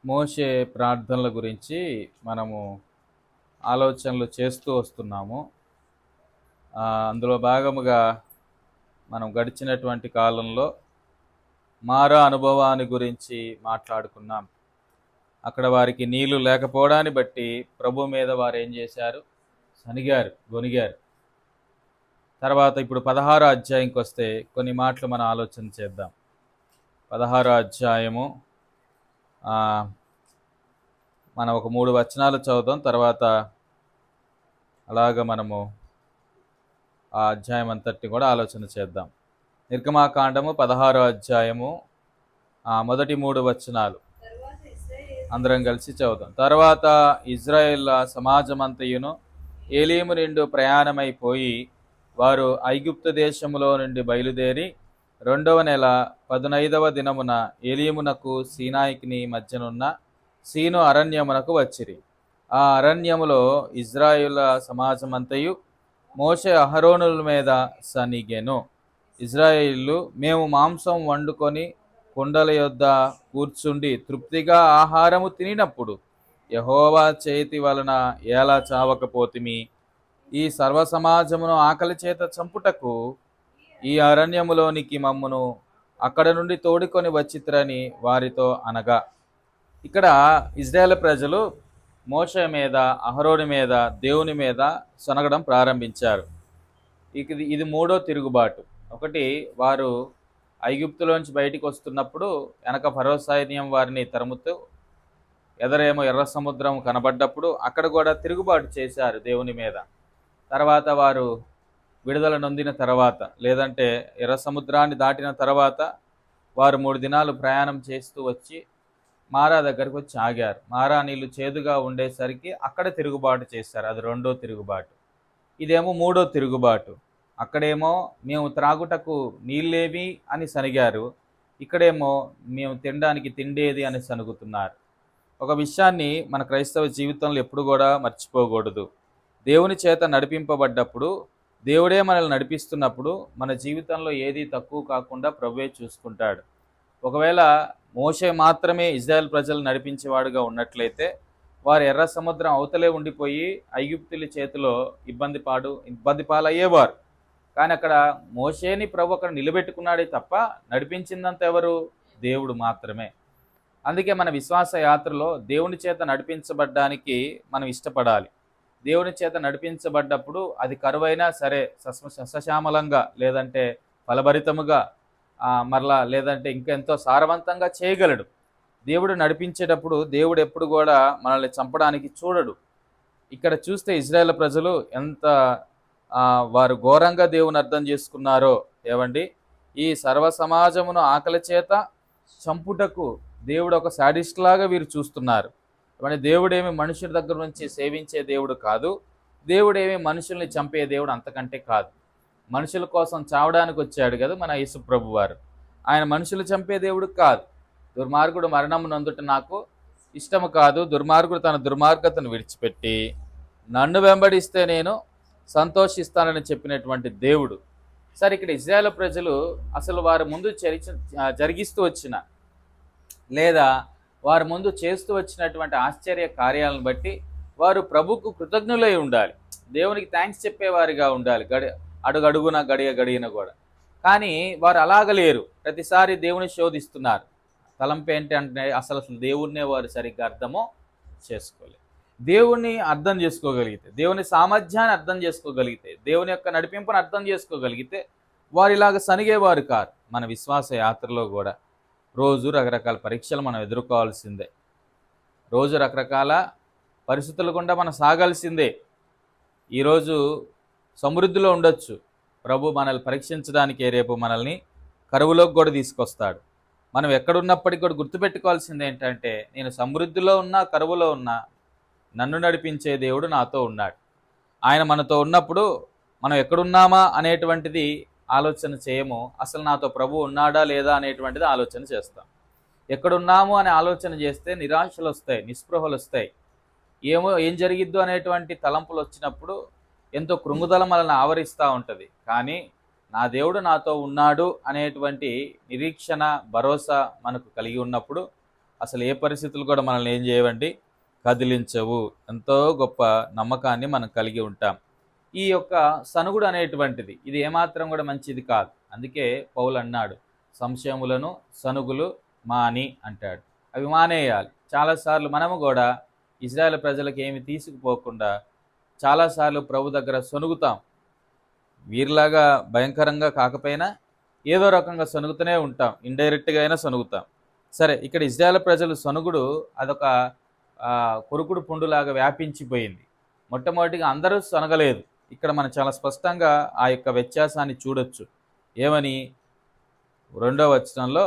మోషే ప్రార్థనల గురించి మనము ఆలోచనలు చేస్తూ వస్తున్నాము. అందులో భాగముగా మనం గడిచినటువంటి కాలంలో మారా అనుభవాన్ని గురించి మాట్లాడుకున్నాం. అక్కడ వారికి నీళ్లు లేకపోవడాన్ని బట్టి ప్రభు మీద వారు ఏం చేశారు? సనిగారు, గొనిగారు. తర్వాత ఇప్పుడు 16వ అధ్యాయంకి వస్తే కొన్ని మాటలు మనం ఆలోచన చేద్దాం. 16వ అధ్యాయము మనం ఒక 3 వచనాలు చదువుదాం. తర్వాత అలాగ మనము ఆ అధ్యాయం అంతటిని కూడా ఆలోచన చేద్దాం. నిర్గమాకాండము 16వ అధ్యాయము మొదటి 3 వచనాలు అందరం కలిసి చదువుదాం. తర్వాత ఇజ్రాయేల్ సమాజమంతయును ఏలీము నిండు ప్రయాణమైపోయి వారు ఐగుప్తు దేశములో నుండి బయలుదేరి 2వ నెల 15వ దినమున ఏలీమునకు సీనాయికి మధ్యనున్న సీను అరణ్యమునకు వచ్చిరి. ఆ అరణ్యములో ఇజ్రాయేల్ సమాజమంతయు మోషే అహరోనుల మీద సనిగెను. ఇజ్రాయేలు మేము మాంసం వండుకొని కుండల యొద్ద కూర్చుండి తృప్తిగా ఆహారము తినినప్పుడు యెహోవా చేతి వలన ఎలా చావకపోతిమి? ఈ సర్వ సమాజమును ఆకలి చేత చంపుటకు ఈ అరణ్యములోనికి మమ్మును అక్కడ నుండి తోడుకొని వచ్చిత్రని వారితో అనగా, ఇక్కడ ఇజ్రాయేల్ ప్రజలు మోషే మీద, అహరోను మీద, దేవుని మీద సొనగడం ప్రారంభించారు. ఇది 3వ తిరుగుబాటు. ఒకటి, వారు ఐగుప్తులోంచి బయటికి వస్తున్నప్పుడు వెనక ఫరో సైన్యం వారిని తరుముతూ ఎదరేమో ఎర్ర సముద్రం కనబడ్డప్పుడు అక్కడ కూడా తిరుగుబాటు చేశారు దేవుని మీద. తర్వాత వారు విడుదల నొందిన తర్వాత, లేదంటే ఎర్ర సముద్రాన్ని దాటిన తర్వాత వారు 3 దినాలు ప్రయాణం చేస్తూ వచ్చి మారా దగ్గరకు వచ్చి ఆగారు. మారా నీళ్లు చేదుగా ఉండేసరికి అక్కడ తిరుగుబాటు చేశారు. అది 2వ తిరుగుబాటు. ఇదేమో 3వ తిరుగుబాటు. అక్కడేమో మేము త్రాగుటకు నీళ్ళేవి అని సనిగారు, ఇక్కడేమో మేము తినడానికి తిండేది అని సనుగుతున్నారు. ఒక విషయాన్ని మన క్రైస్తవ జీవితంలో ఎప్పుడు కూడా మర్చిపోకూడదు. దేవుని చేత నడిపింపబడ్డప్పుడు, దేవుడే మనల్ని నడిపిస్తున్నప్పుడు మన జీవితంలో ఏది తక్కువ కాకుండా ప్రభువే చూసుకుంటాడు. ఒకవేళ మోషే మాత్రమే ఇజ్రాయెల్ ప్రజలు నడిపించేవాడుగా ఉన్నట్లయితే వారు ఎర్ర సముద్రం అవతలే ఉండిపోయి ఐగుప్తుల చేతిలో ఇబ్బంది పాలయ్యేవారు. కానీ అక్కడ మోషేని ప్రభు అక్కడ నిలబెట్టుకున్నాడే తప్ప నడిపించిందంత ఎవరు? దేవుడు మాత్రమే. అందుకే మన విశ్వాస యాత్రలో దేవుని చేత నడిపించబడ్డానికి మనం ఇష్టపడాలి. దేవుని చేత నడిపించబడ్డప్పుడు అది కరువైనా సరే సస్యశ్యామలంగా, లేదంటే ఫలభరితముగా, మరలా లేదంటే ఇంకెంతో సారవంతంగా చేయగలడు. దేవుడు నడిపించేటప్పుడు దేవుడు ఎప్పుడు కూడా మనల్ని చంపడానికి చూడడు. ఇక్కడ చూస్తే ఇజ్రాయేల్ ప్రజలు ఎంత వారు ఘోరంగా దేవుని అర్థం చేసుకున్నారో ఏవండి. ఈ సర్వ సమాజమును ఆకలి చేత చంపుటకు దేవుడు ఒక సాడిస్ట్ లాగా వీరు చూస్తున్నారు. దేవుడేమి మనుషుల దగ్గర నుంచి సేవించే దేవుడు కాదు, దేవుడేమి మనుషుల్ని చంపే దేవుడు అంతకంటే కాదు. మనుషుల కోసం చావడానికి వచ్చాడు కదా మన యేసు ప్రభు వారు. ఆయన మనుషులు చంపే దేవుడు కాదు. దుర్మార్గుడు మరణము నందుట నాకు ఇష్టము కాదు, దుర్మార్గుడు తన దుర్మార్గతను విడిచిపెట్టి నన్ను వెంబడిస్తే నేను సంతోషిస్తానని చెప్పినటువంటి దేవుడు. సరే, ఇక్కడ ఇజ్రాయేల్ ప్రజలు అసలు వారి ముందు జరిగిస్తూ వచ్చిన లేదా వారి ముందు చేస్తూ వచ్చినటువంటి ఆశ్చర్య కార్యాలను బట్టి వారు ప్రభుకు కృతజ్ఞులై ఉండాలి, దేవునికి థ్యాంక్స్ చెప్పేవారిగా ఉండాలి, అడుగడుగున గడియన కూడా. కానీ వారు అలాగలేరు. ప్రతిసారి దేవుని శోధిస్తున్నారు. తలంపు ఏంటంటే అసలు దేవుణ్ణే వారు సరిగ్గా అర్థమో చేసుకోలేదు. దేవుణ్ణి అర్థం చేసుకోగలిగితే, దేవుని సామర్థ్యాన్ని అర్థం చేసుకోగలిగితే, దేవుని యొక్క నడిపింపును అర్థం చేసుకోగలిగితే వారు ఇలాగ సనిగేవారు కారు. మన విశ్వాస యాత్రలో కూడా రోజు రకరకాల పరీక్షలు మనం ఎదుర్కోవాల్సిందే. రోజు రకరకాల పరిస్థితుల గుండా మనం సాగాల్సిందే. ఈరోజు సమృద్ధిలో ఉండొచ్చు, ప్రభు మనల్ని పరీక్షించడానికే రేపు మనల్ని కరువులోకి కూడా తీసుకొస్తాడు. మనం ఎక్కడున్నప్పటికీ కూడా గుర్తుపెట్టుకోవాల్సింది ఏంటంటే, నేను సమృద్ధిలో ఉన్నా కరువులో ఉన్నా నన్ను నడిపించే దేవుడు నాతో ఉన్నాడు. ఆయన మనతో ఉన్నప్పుడు మనం ఎక్కడున్నామా అనేటువంటిది ఆలోచన చేయము. అసలు నాతో ప్రభు ఉన్నాడా లేదా అనేటువంటిది ఆలోచన చేస్తాం. ఎక్కడున్నాము అనే ఆలోచన చేస్తే నిరాశలు వస్తాయి, నిస్పృహలు వస్తాయి. ఏం జరిగిద్దో అనేటువంటి తలంపులు వచ్చినప్పుడు ఎంతో కృంగుదల మనల్ని ఆవరిస్తూ ఉంటుంది. కానీ నా దేవుడు నాతో ఉన్నాడు అనేటువంటి నిరీక్షణ, భరోసా మనకు కలిగి ఉన్నప్పుడు అసలు ఏ పరిస్థితులు కూడా మనల్ని ఏం చేయవండి, కదిలించవు. ఎంతో గొప్ప నమ్మకాన్ని మనం కలిగి ఉంటాం. ఈ యొక్క సనుగుడు అనేటువంటిది ఇది ఏమాత్రం కూడా మంచిది కాదు. అందుకే పౌలు అన్నాడు, సంశయములను సనుగులు మాని అంటాడు. అవి మానేయాలి. చాలాసార్లు మనము కూడా ఇజ్రాయేల్ ప్రజలకు ఏమి తీసుకుపోకుండా చాలాసార్లు ప్రభు దగ్గర సొనుగుతాం. వీరిలాగా భయంకరంగా కాకపోయినా ఏదో రకంగా సొనుగుతూనే ఉంటాం, ఇండైరెక్ట్గా అయినా సొనుగుతాం. సరే, ఇక్కడ ఇజ్రాయేల్ ప్రజలు సొనుగుడు అదొక కొరుకుడు పుండులాగా వ్యాపించిపోయింది. మొట్టమొదటిగా అందరూ సొనగలేదు. ఇక్కడ మనం చాలా స్పష్టంగా ఆ యొక్క వ్యత్యాసాన్ని చూడొచ్చు. ఏమని 2వ వచనంలో,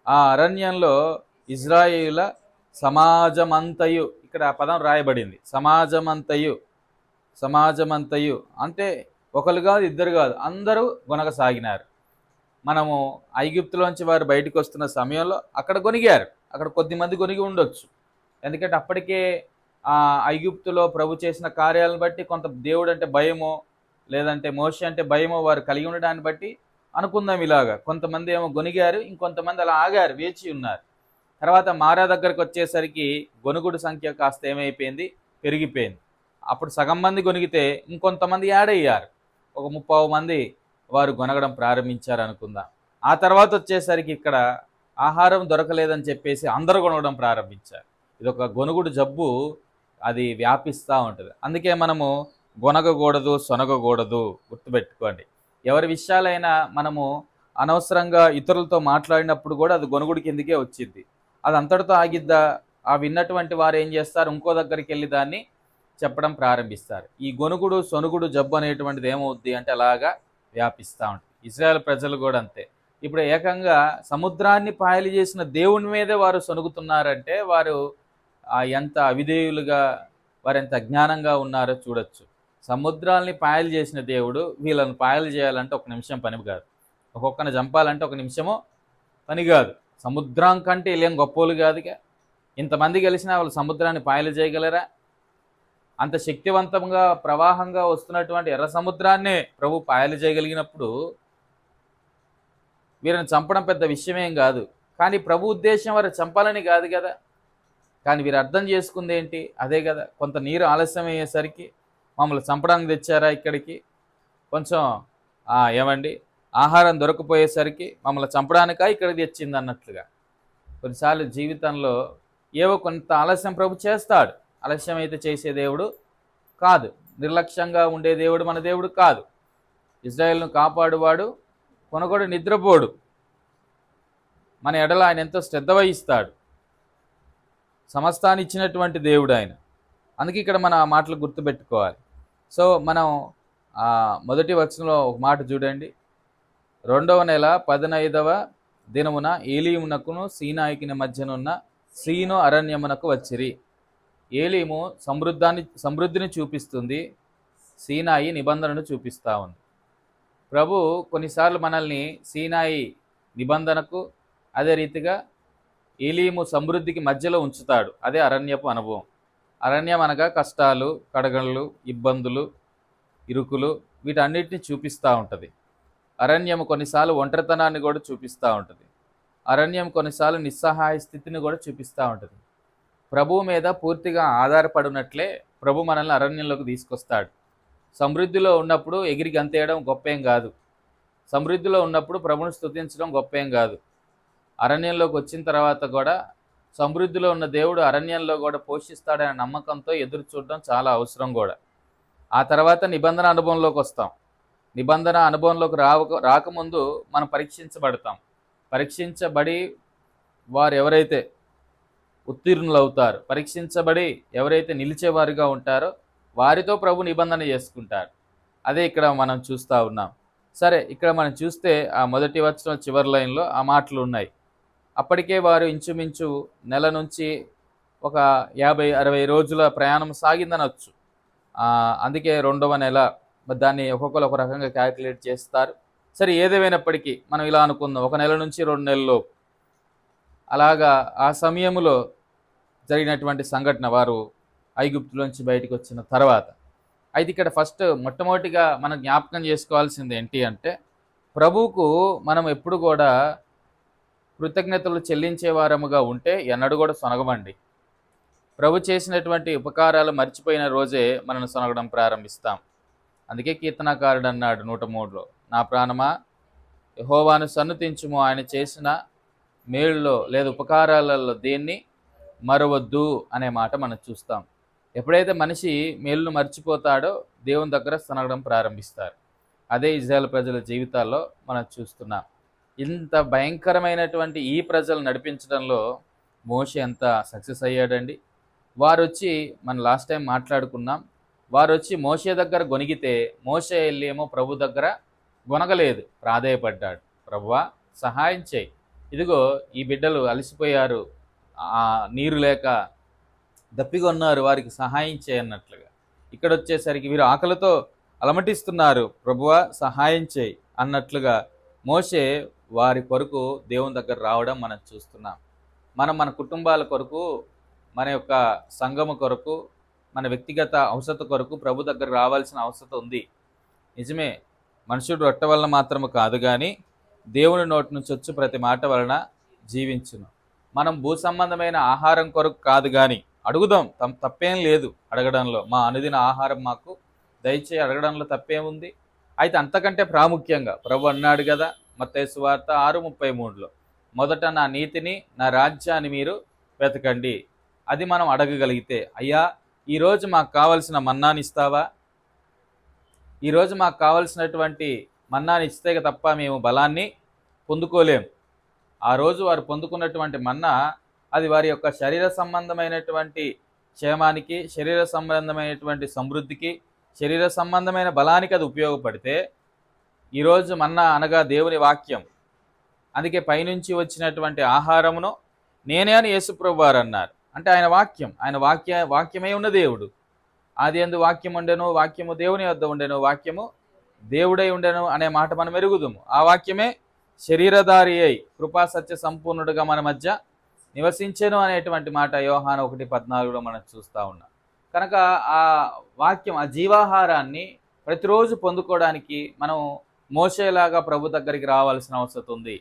ఆ అరణ్యంలో ఇజ్రాయేలుల సమాజమంతయు, ఇక్కడ ఆ పదం రాయబడింది, సమాజమంతయు అంటే ఒకరు కాదు, ఇద్దరు కాదు, అందరూ గొనగసాగినారు. మనము ఐగుప్తులోంచి వారు బయటకు వస్తున్న సమయంలో అక్కడ గొనిగారు. అక్కడ కొద్దిమంది గొనిగి ఉండొచ్చు. ఎందుకంటే అప్పటికే ఐగుప్తులో ప్రభు చేసిన కార్యాలను బట్టి కొంత దేవుడు అంటే భయమో, లేదంటే మోషే అంటే భయమో వారు కలిగి ఉండడాన్ని బట్టి అనుకుందాం ఇలాగా. కొంతమంది ఏమో గొనిగారు, ఇంకొంతమంది అలా ఆగారు, వేచి ఉన్నారు. తర్వాత మారా దగ్గరకు వచ్చేసరికి గొనుగుడు సంఖ్య కాస్త ఏమైపోయింది, పెరిగిపోయింది. అప్పుడు సగం మంది గొనిగితే ఇంకొంతమంది యాడ్ అయ్యారు. ఒక 30 మంది వారు గొనగడం ప్రారంభించారు అనుకుందాం. ఆ తర్వాత వచ్చేసరికి ఇక్కడ ఆహారం దొరకలేదని చెప్పేసి అందరూ గొనగడం ప్రారంభించారు. ఇది ఒక గొనుగుడు జబ్బు, అది వ్యాపిస్తూ ఉంటుంది. అందుకే మనము గొనగకూడదు, సొనగకూడదు, గుర్తుపెట్టుకోండి. ఎవరి విషయాలైనా మనము అనవసరంగా ఇతరులతో మాట్లాడినప్పుడు కూడా అది గొనుగుడి కిందకే వచ్చింది. అది అంతటితో ఆగిద్దా? ఆ విన్నటువంటి వారు ఏం చేస్తారు, ఇంకో దగ్గరికి వెళ్ళి దాన్ని చెప్పడం ప్రారంభిస్తారు. ఈ గొనుగుడు సొనుగుడు జబ్బు అనేటువంటిది ఏమవుద్ది అంటే అలాగా వ్యాపిస్తూ ఉంటుంది. ఇజ్రాయేల్ ప్రజలు కూడా అంతే. ఇప్పుడు ఏకంగా సముద్రాన్ని పాయలు చేసిన దేవుని మీదే వారు సొనుగుతున్నారంటే వారు ఎంత అవిధేయులుగా, వారు ఎంత అజ్ఞానంగా ఉన్నారో చూడొచ్చు. సముద్రాల్ని పాయలు చేసిన దేవుడు వీళ్ళని పాయలు చేయాలంటే 1 నిమిషం పని కాదు, ఒక్కొక్కరిని చంపాలంటే 1 నిమిషమో పని కాదు. సముద్రం కంటే వీళ్ళేం గొప్పోళ్ళు కాదుగా. ఇంతమంది కలిసినా వాళ్ళు సముద్రాన్ని పాయలు చేయగలరా? అంత శక్తివంతంగా ప్రవాహంగా వస్తున్నటువంటి ఎర్ర సముద్రాన్నే ప్రభు పాయలు చేయగలిగినప్పుడు వీరిని చంపడం పెద్ద విషయమేం కాదు. కానీ ప్రభు ఉద్దేశం వారు చంపాలని కాదు కదా. కానీ వీరు అర్థం చేసుకుంది ఏంటి, అదే కదా. కొంత నీరు ఆలస్యం అయ్యేసరికి మమ్మల్ని చంపడానికి తెచ్చారా ఇక్కడికి, కొంచెం ఏమండి ఆహారం దొరకపోయేసరికి మమ్మల్ని చంపడానికా ఇక్కడికి తెచ్చింది అన్నట్లుగా. కొన్నిసార్లు జీవితంలో ఏవో కొంత ఆలస్యం ప్రభు చేస్తాడు. ఆలస్యం అయితే చేసే దేవుడు కాదు, నిర్లక్ష్యంగా ఉండే దేవుడు మన దేవుడు కాదు. ఇజ్రాయేల్ను కాపాడువాడు కొనగోడు నిద్రపోడు. మన ఎడల ఆయన ఎంతో శ్రద్ధ వహిస్తాడు. సమస్తాన్ని ఇచ్చినటువంటి దేవుడు ఆయన. అందుకే ఇక్కడ మన ఆ మాటలు గుర్తుపెట్టుకోవాలి. సో మనం మొదటి వచనంలో ఒక మాట చూడండి. 2వ నెల 15వ దినమున ఏలీమునకును సీనాయికి మధ్యనున్న సీను అరణ్యమునకు వచ్చిరి. ఏలీము సమృద్ధిని చూపిస్తుంది, సీనాయి నిబంధనను చూపిస్తూ ఉంది. ప్రభు కొన్నిసార్లు మనల్ని సీనాయి నిబంధనకు, అదే రీతిగా ఏలీము సమృద్ధికి మధ్యలో ఉంచుతాడు. అదే అరణ్యపు అనుభవం. అరణ్యం అనగా కష్టాలు, కడగళ్ళు, ఇబ్బందులు, ఇరుకులు, వీటన్నిటిని చూపిస్తూ ఉంటుంది. అరణ్యం కొన్నిసార్లు ఒంటరితనాన్ని కూడా చూపిస్తూ ఉంటుంది. అరణ్యం కొన్నిసార్లు నిస్సహాయ స్థితిని కూడా చూపిస్తూ ఉంటుంది. ప్రభువు మీద పూర్తిగా ఆధారపడినట్లే ప్రభు మనల్ని అరణ్యంలోకి తీసుకొస్తాడు. సమృద్ధిలో ఉన్నప్పుడు ఎగిరి గంతేయడం గొప్పేం కాదు. సమృద్ధిలో ఉన్నప్పుడు ప్రభుని స్తుతించడం గొప్పేం కాదు. అరణ్యంలోకి వచ్చిన తర్వాత కూడా సమృద్ధిలో ఉన్న దేవుడు అరణ్యంలో కూడా పోషిస్తాడనే నమ్మకంతో ఎదురు చూడడం చాలా అవసరం కూడా. ఆ తర్వాత నిబంధన అనుభవంలోకి వస్తాం. నిబంధన అనుభవంలోకి రాకముందు మనం పరీక్షించబడతాం. పరీక్షించబడి వారు ఎవరైతే ఉత్తీర్ణులు అవుతారు, పరీక్షించబడి ఎవరైతే నిలిచేవారుగా ఉంటారో వారితో ప్రభు నిబంధన చేసుకుంటారు. అదే ఇక్కడ మనం చూస్తూ ఉన్నాం. సరే, ఇక్కడ మనం చూస్తే ఆ మొదటి వచనం చివరి లైన్లో ఆ మాటలు ఉన్నాయి. అప్పటికే వారు ఇంచుమించు నెల నుంచి ఒక 50-60 రోజుల ప్రయాణం సాగిందనొచ్చు. అందుకే 2వ నెల, దాన్ని ఒక్కొక్కరు ఒక రకంగా క్యాలిక్యులేట్ చేస్తారు. సరే, ఏదేమైనప్పటికీ మనం ఇలా అనుకుందాం, 1 నెల నుంచి 2 నెలల్లో. అలాగా ఆ సమయంలో జరిగినటువంటి సంఘటన వారు ఐగుప్తులోంచి బయటకు వచ్చిన తర్వాత. అయితే ఇక్కడ మొట్టమొదటిగా మనం జ్ఞాపకం చేసుకోవాల్సింది ఏంటి అంటే, ప్రభువుకు మనం ఎప్పుడు కూడా కృతజ్ఞతలు చెల్లించే వారముగా ఉంటే ఎన్నడూ కూడా సొనగమండి. ప్రభు చేసినటువంటి ఉపకారాలు మర్చిపోయిన రోజే మనం సొనగడం ప్రారంభిస్తాం. అందుకే కీర్తనాకారుడు అన్నాడు 103లో, నా ప్రాణమా యెహోవాను సన్నుతించుము, ఆయన చేసిన మేలులో లేదా ఉపకారాలలో దేన్ని మరవద్దు అనే మాట మనం చూస్తాం. ఎప్పుడైతే మనిషి మేలును మర్చిపోతాడో దేవుని దగ్గర సనగడం ప్రారంభిస్తారు. అదే ఇజ్రాయేల్ ప్రజల జీవితాల్లో మనం చూస్తున్నాం. ఇంత భయంకరమైనటువంటి ఈ ప్రజలు నడిపించడంలో మోషే ఎంత సక్సెస్ అయ్యాడండి. వారు వచ్చి మనం లాస్ట్ టైం మాట్లాడుకున్నాం, వారు వచ్చి మోషే దగ్గర గొనిగితే మోషే వెళ్ళి ఏమో ప్రభు దగ్గర గొనగలేదు, ప్రాధేయపడ్డాడు. ప్రభువా సహాయం చేయి, ఇదిగో ఈ బిడ్డలు అలసిపోయారు, నీరు లేక దప్పిగొన్నారు, వారికి సహాయం చేయన్నట్లుగా. ఇక్కడ వచ్చేసరికి వీరు ఆకలితో అలమటిస్తున్నారు, ప్రభువా సహాయం చేయి అన్నట్లుగా మోషే వారి కొరకు దేవుని దగ్గర రావడం మనం చూస్తున్నాం. మనం మన కుటుంబాల కొరకు, మన యొక్క సంఘము కొరకు, మన వ్యక్తిగత అవసరత కొరకు ప్రభు దగ్గర రావాల్సిన అవసరం ఉంది. నిజమే, మనుషుడు రొట్టె వలన మాత్రము కాదు కానీ దేవుని నోటి నుంచి వచ్చి ప్రతి మాట వలన జీవించును. మనం భూ సంబంధమైన ఆహారం కొరకు కాదు కానీ అడుగుదాం, తప్పేం లేదు అడగడంలో. మా అనుదిన ఆహారం మాకు దయచేయి అడగడంలో తప్పేముంది. అయితే అంతకంటే ప్రాముఖ్యంగా ప్రభు అన్నాడు కదా మత్తయి సువార్త 6:33లో, మొదట నా నీతిని నా రాజ్యాన్ని మీరు వెతకండి. అది మనం అడగగలిగితే, అయ్యా ఈరోజు మాకు కావలసిన మన్నాని ఇస్తావా, ఈరోజు మాకు కావలసినటువంటి మన్నాని ఇస్తే తప్ప మేము బలాన్ని పొందుకోలేం. ఆ రోజు వారు పొందుకున్నటువంటి మన్నా అది వారి యొక్క శరీర సంబంధమైనటువంటి క్షేమానికి, శరీర సంబంధమైనటువంటి సమృద్ధికి, శరీర సంబంధమైన బలానికి అది ఉపయోగపడితే, ఈరోజు మన్నా అనగా దేవుని వాక్యం. అందుకే పైనుంచి వచ్చినటువంటి ఆహారమును నేనే అని యేసుప్రభు వారు అన్నారు. అంటే ఆయన వాక్యం, ఆయన వాక్యమై ఉన్న దేవుడు. ఆదియందు వాక్యం ఉండెను, వాక్యము దేవుని వద్ద ఉండెను, వాక్యము దేవుడై ఉండెను అనే మాట మనం ఎరుగుదుము. ఆ వాక్యమే శరీరధారి అయి కృపా సత్య సంపూర్ణుడుగా మన మధ్య నివసించెను అనేటువంటి మాట యోహాను 1:14లో మనం చూస్తూ ఉన్నాం. కనుక ఆ వాక్యం, ఆ జీవాహారాన్ని ప్రతిరోజు పొందుకోవడానికి మనం మోషేలాగా ప్రభు దగ్గరికి రావాల్సిన అవసరం ఉంది.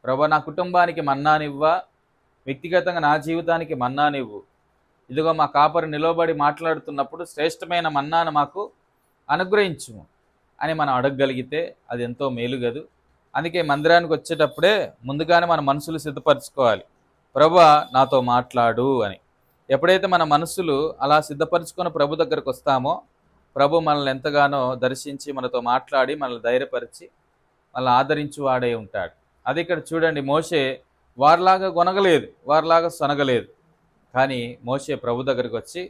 ప్రభు నా కుటుంబానికి మన్నానివ్వా, వ్యక్తిగతంగా నా జీవితానికి మన్నానివ్వు, ఇదిగో మా కాపరి నిలబడి మాట్లాడుతున్నప్పుడు శ్రేష్టమైన మన్నాను మాకు అనుగ్రహించుము అని మనం అడగగలిగితే అది ఎంతో మేలు కదూ. అందుకే మందిరానికి వచ్చేటప్పుడే ముందుగానే మన మనసులు సిద్ధపరచుకోవాలి, ప్రభువా నాతో మాట్లాడు అని. ఎప్పుడైతే మన మనసులు అలా సిద్ధపరచుకొని ప్రభు దగ్గరకు వస్తామో ప్రభు మనల్ని ఎంతగానో దర్శించి మనతో మాట్లాడి మనల్ని ధైర్యపరిచి మనల్ని ఆదరించి వాడే ఉంటాడు. అది ఇక్కడ చూడండి, మోషే వారిలాగా గొనగలేదు, వారిలాగా సొనగలేదు. కానీ మోషే ప్రభు దగ్గరికి వచ్చి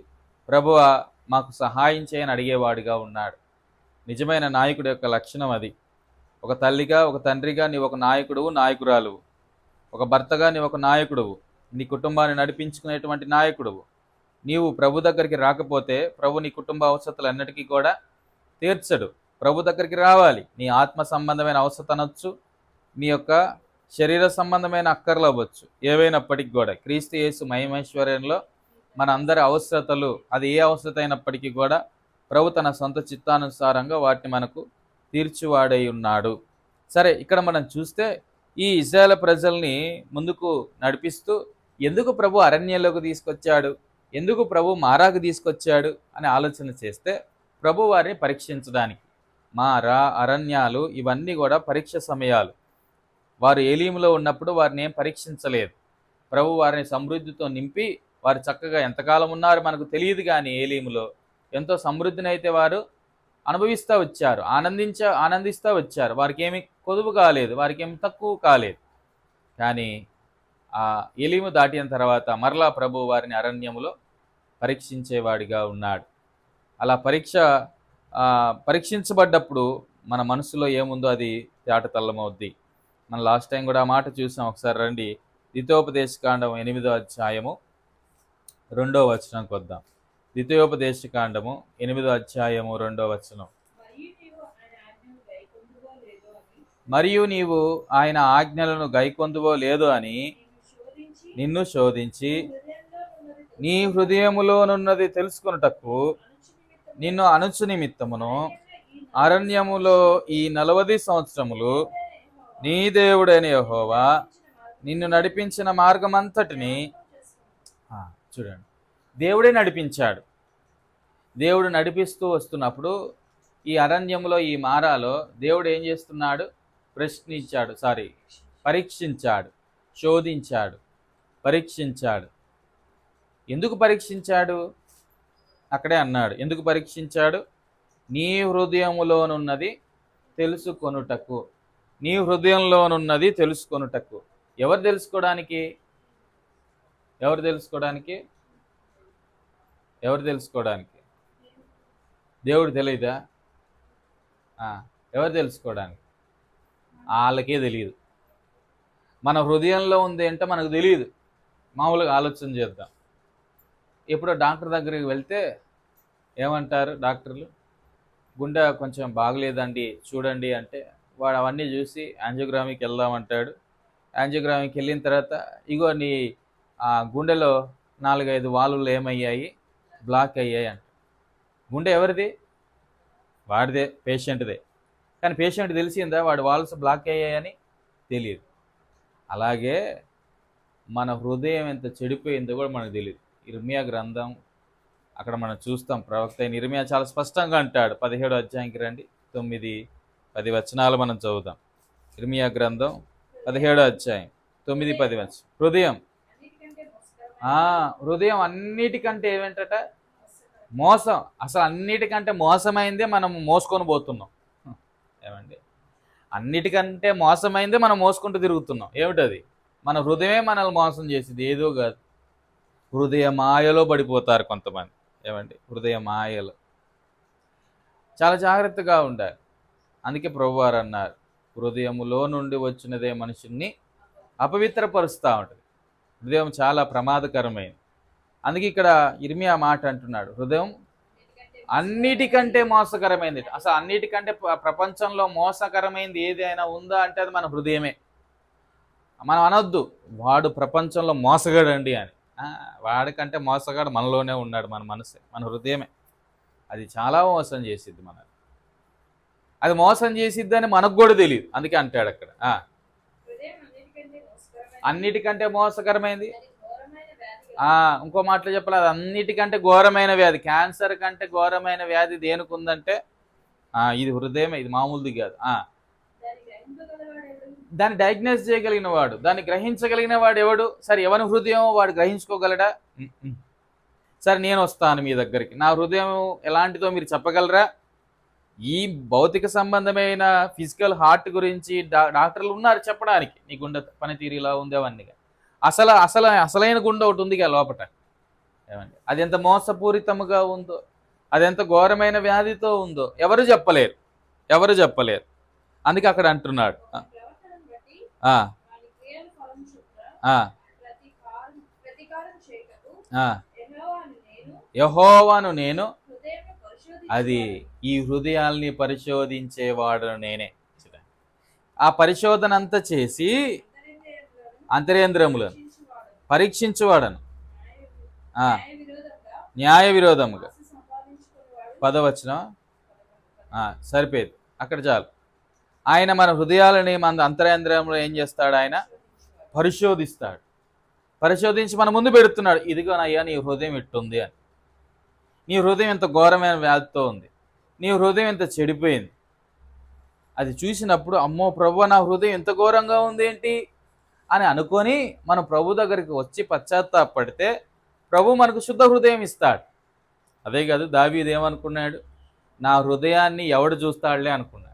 ప్రభువా మాకు సహాయం చేయని అడిగేవాడిగా ఉన్నాడు. నిజమైన నాయకుడి యొక్క లక్షణం అది. ఒక తల్లిగా, ఒక తండ్రిగా నీవు ఒక నాయకుడువు, నాయకురాలువు. ఒక భర్తగా నీవు ఒక నాయకుడువు, నీ కుటుంబాన్ని నడిపించుకునేటువంటి నాయకుడువు. నీవు ప్రభు దగ్గరికి రాకపోతే ప్రభు నీ కుటుంబ అవసరతలన్నిటికీ కూడా తీర్చడు. ప్రభు దగ్గరికి రావాలి. నీ ఆత్మ సంబంధమైన అవసరత అనొచ్చు, నీ యొక్క శరీర సంబంధమైన అక్కర్లు అవ్వచ్చు, ఏవైనప్పటికీ కూడా క్రీస్తు యేసు మహిమైశ్వర్యంలో మన అందరి అవసరతలు, అది ఏ అవసరత అయినప్పటికీ కూడా ప్రభు తన సొంత చిత్తానుసారంగా వాటిని మనకు తీర్చివాడై ఉన్నాడు. సరే, ఇక్కడ మనం చూస్తే ఈ ఇశ్రాయేలు ప్రజల్ని ముందుకు నడిపిస్తూ ఎందుకు ప్రభు అరణ్యంలోకి తీసుకొచ్చాడు, ఎందుకు ప్రభు మారాకు తీసుకొచ్చాడు అని ఆలోచన చేస్తే ప్రభు వారిని పరీక్షించడానికి. మారా, అరణ్యాలు ఇవన్నీ కూడా పరీక్ష సమయాలు. వారు ఏలీములో ఉన్నప్పుడు వారిని ఏం పరీక్షించలేదు. ప్రభు వారిని సమృద్ధితో నింపి వారు చక్కగా ఎంతకాలం ఉన్నారు మనకు తెలియదు, కానీ ఏలీములో ఎంతో సమృద్ధిని అయితే వారు అనుభవిస్తూ వచ్చారు, ఆనందిస్తూ వచ్చారు. వారికి ఏమి కొదువు కాలేదు, వారికి ఏమి తక్కువ కాలేదు. కానీ ఆ ఏలీము దాటిన తర్వాత మరలా ప్రభు వారిని అరణ్యములో పరీక్షించేవాడిగా ఉన్నాడు. అలా పరీక్షించబడ్డప్పుడు మన మనసులో ఏముందో అది తేటతెల్లమవుద్ది. మనం లాస్ట్ టైం కూడా ఆ మాట చూసాం. ఒకసారి రండి, ద్వితీయోపదేశకాండం 8వ అధ్యాయము 2వ వచనంకి వద్దాం. ద్వితీయోపదేశకాండము 8వ అధ్యాయము 2వ వచనం. మరియు నీవు ఆయన ఆజ్ఞలను గైకొందువో లేదో అని నిన్ను శోధించి నీ హృదయములోనున్నది తెలుసుకొనుటకు నిన్ను అనుచు నిమిత్తమును అరణ్యములో ఈ 40 సంవత్సరములు నీ దేవుడైన యెహోవా నిన్ను నడిపించిన మార్గం అంతటిని చూడండి, దేవుడే నడిపించాడు. దేవుడు నడిపిస్తూ వస్తున్నప్పుడు ఈ అరణ్యంలో, ఈ మారాలో దేవుడు ఏం చేస్తున్నాడు? పరీక్షించాడు, శోధించాడు, పరీక్షించాడు. ఎందుకు పరీక్షించాడు? అక్కడే అన్నాడు, ఎందుకు పరీక్షించాడు? నీ హృదయములోనున్నది తెలుసుకొనుటకు. నీ హృదయంలోనున్నది తెలుసుకొనుటకు. ఎవరు తెలుసుకోవడానికి? ఎవరు తెలుసుకోవడానికి? ఎవరు తెలుసుకోవడానికి? దేవుడు తెలియదా? ఎవరు తెలుసుకోవడానికి? వాళ్ళకే తెలియదు. మన హృదయంలో ఉంది ఏంటో మనకు తెలియదు. మామూలుగా ఆలోచన చేద్దాం. ఎప్పుడో డాక్టర్ దగ్గరికి వెళ్తే ఏమంటారు డాక్టర్లు? గుండె కొంచెం బాగలేదండి చూడండి అంటే, వాడు అవన్నీ చూసి యాంజియోగ్రామీకి వెళ్దామంటాడు. యాంజియోగ్రామీకి వెళ్ళిన తర్వాత, ఇగో నీ గుండెలో 4-5 వాల్వులు ఏమయ్యాయి, బ్లాక్ అయ్యాయి అంట. గుండె ఎవరిది? వాడిదే, పేషెంట్దే. కానీ పేషెంట్ తెలిసిందా వాడి వాల్వ్స్ బ్లాక్ అయ్యాయని? తెలియదు. అలాగే మన హృదయం ఎంత చెడిపోయిందో కూడా మనకు తెలియదు. ఇర్మియా గ్రంథం అక్కడ మనం చూస్తాం. ప్రవక్త అయిన ఇర్మియా చాలా స్పష్టంగా అంటాడు. 17వ అధ్యాయానికి రండి, 9-10 వచనాలు మనం చదువుదాం. ఇర్మియా గ్రంథం 17వ అధ్యాయం 9-10 వచనం. హృదయం అన్నిటికంటే ఏమేంటట? మోసం. అసలు అన్నిటికంటే మోసమైందే మనం మోసుకొని పోతున్నాం. ఏమండి, అన్నిటికంటే మోసమైందే మనం మోసుకుంటూ తిరుగుతున్నాం. ఏమిటది? మన హృదయమే మనల్ని మోసం చేసింది. ఏదో కాదు, హృదయ మాయలో పడిపోతారు కొంతమంది. ఏమండి, హృదయ మాయలో చాలా జాగ్రత్తగా ఉండాలి. అందుకే ప్రభువారు అన్నారు, హృదయములో నుండి వచ్చినదే మనుషుల్ని అపవిత్రపరుస్తూ ఉంటుంది. హృదయం చాలా ప్రమాదకరమైనది. అందుకే ఇక్కడ ఇర్మియా మాట అంటున్నాడు, హృదయం అన్నిటికంటే మోసకరమైంది. అసలు అన్నిటికంటే ప్రపంచంలో మోసకరమైంది ఏదైనా ఉందా అంటే అది మన హృదయమే. మనం అనొద్దు వాడు ప్రపంచంలో మోసగాడండి అని. వాడికంటే మోసగాడు మనలోనే ఉన్నాడు, మన మనసే, మన హృదయమే. అది చాలా మోసం చేసిద్ది మనల్ని. అది మోసం చేసిద్దని మనకు కూడా తెలియదు. అందుకే అంటాడు అక్కడ, అన్నిటికంటే మోసకరమైంది. ఇంకో మాటలో చెప్పాలి, అది అన్నిటికంటే ఘోరమైన వ్యాధి. క్యాన్సర్ కంటే ఘోరమైన వ్యాధి దేనికి ఉందంటే ఇది హృదయమే. ఇది మామూలుది కాదు. దాన్ని డయాగ్నోస్ చేయగలిగిన వాడు, దాన్ని గ్రహించగలిగిన వాడు ఎవడు? సరే, ఎవరి హృదయం వాడు గ్రహించుకోగలడా? సరే, నేను వస్తాను మీ దగ్గరికి, నా హృదయం ఎలాంటిదో మీరు చెప్పగలరా? ఈ భౌతిక సంబంధమైన ఫిజికల్ హార్ట్ గురించి డాక్టర్లు ఉన్నారు చెప్పడానికి, నీ గుండె పనితీరు ఇలా ఉంది అవన్నీ. అసలైన గుండె ఒకటి ఉంది లోపట. ఏమండి, అది ఎంత మోసపూరితముగా ఉందో, అది ఎంత ఘోరమైన వ్యాధితో ఉందో ఎవరు చెప్పలేరు. అందుకే అక్కడ అంటున్నాడు, యెహోవాను నేను, అది ఈ హృదయాల్ని పరిశోధించేవాడు నేనే. ఆ పరిశోధన అంతా చేసి అంతరేంద్రములను పరీక్షించువాడను, న్యాయ విరోధముగా. 10వ వచనం సరిపోయేది, అక్కడ చాలు. ఆయన మన హృదయాలని, మన అంతరేంద్రియంలో ఏం చేస్తాడు? ఆయన పరిశోధిస్తాడు. పరిశోధించి మన ముందు పెడుతున్నాడు, ఇదిగోనయ్యా నీ హృదయం ఎట్టుంది అని. నీ హృదయం ఎంత ఘోరమైన వ్యాధితో ఉంది, నీ హృదయం ఎంత చెడిపోయింది. అది చూసినప్పుడు, అమ్మో ప్రభు, నా హృదయం ఎంత ఘోరంగా ఉంది ఏంటి అని అనుకొని మనం ప్రభు దగ్గరికి వచ్చి పశ్చాత్తాపడితే ప్రభు మనకు శుద్ధ హృదయం ఇస్తాడు. అదే కాదు, దావీదు ఏమనుకున్నాడు? నా హృదయాన్ని ఎవడు చూస్తాడులే అనుకున్నాడు.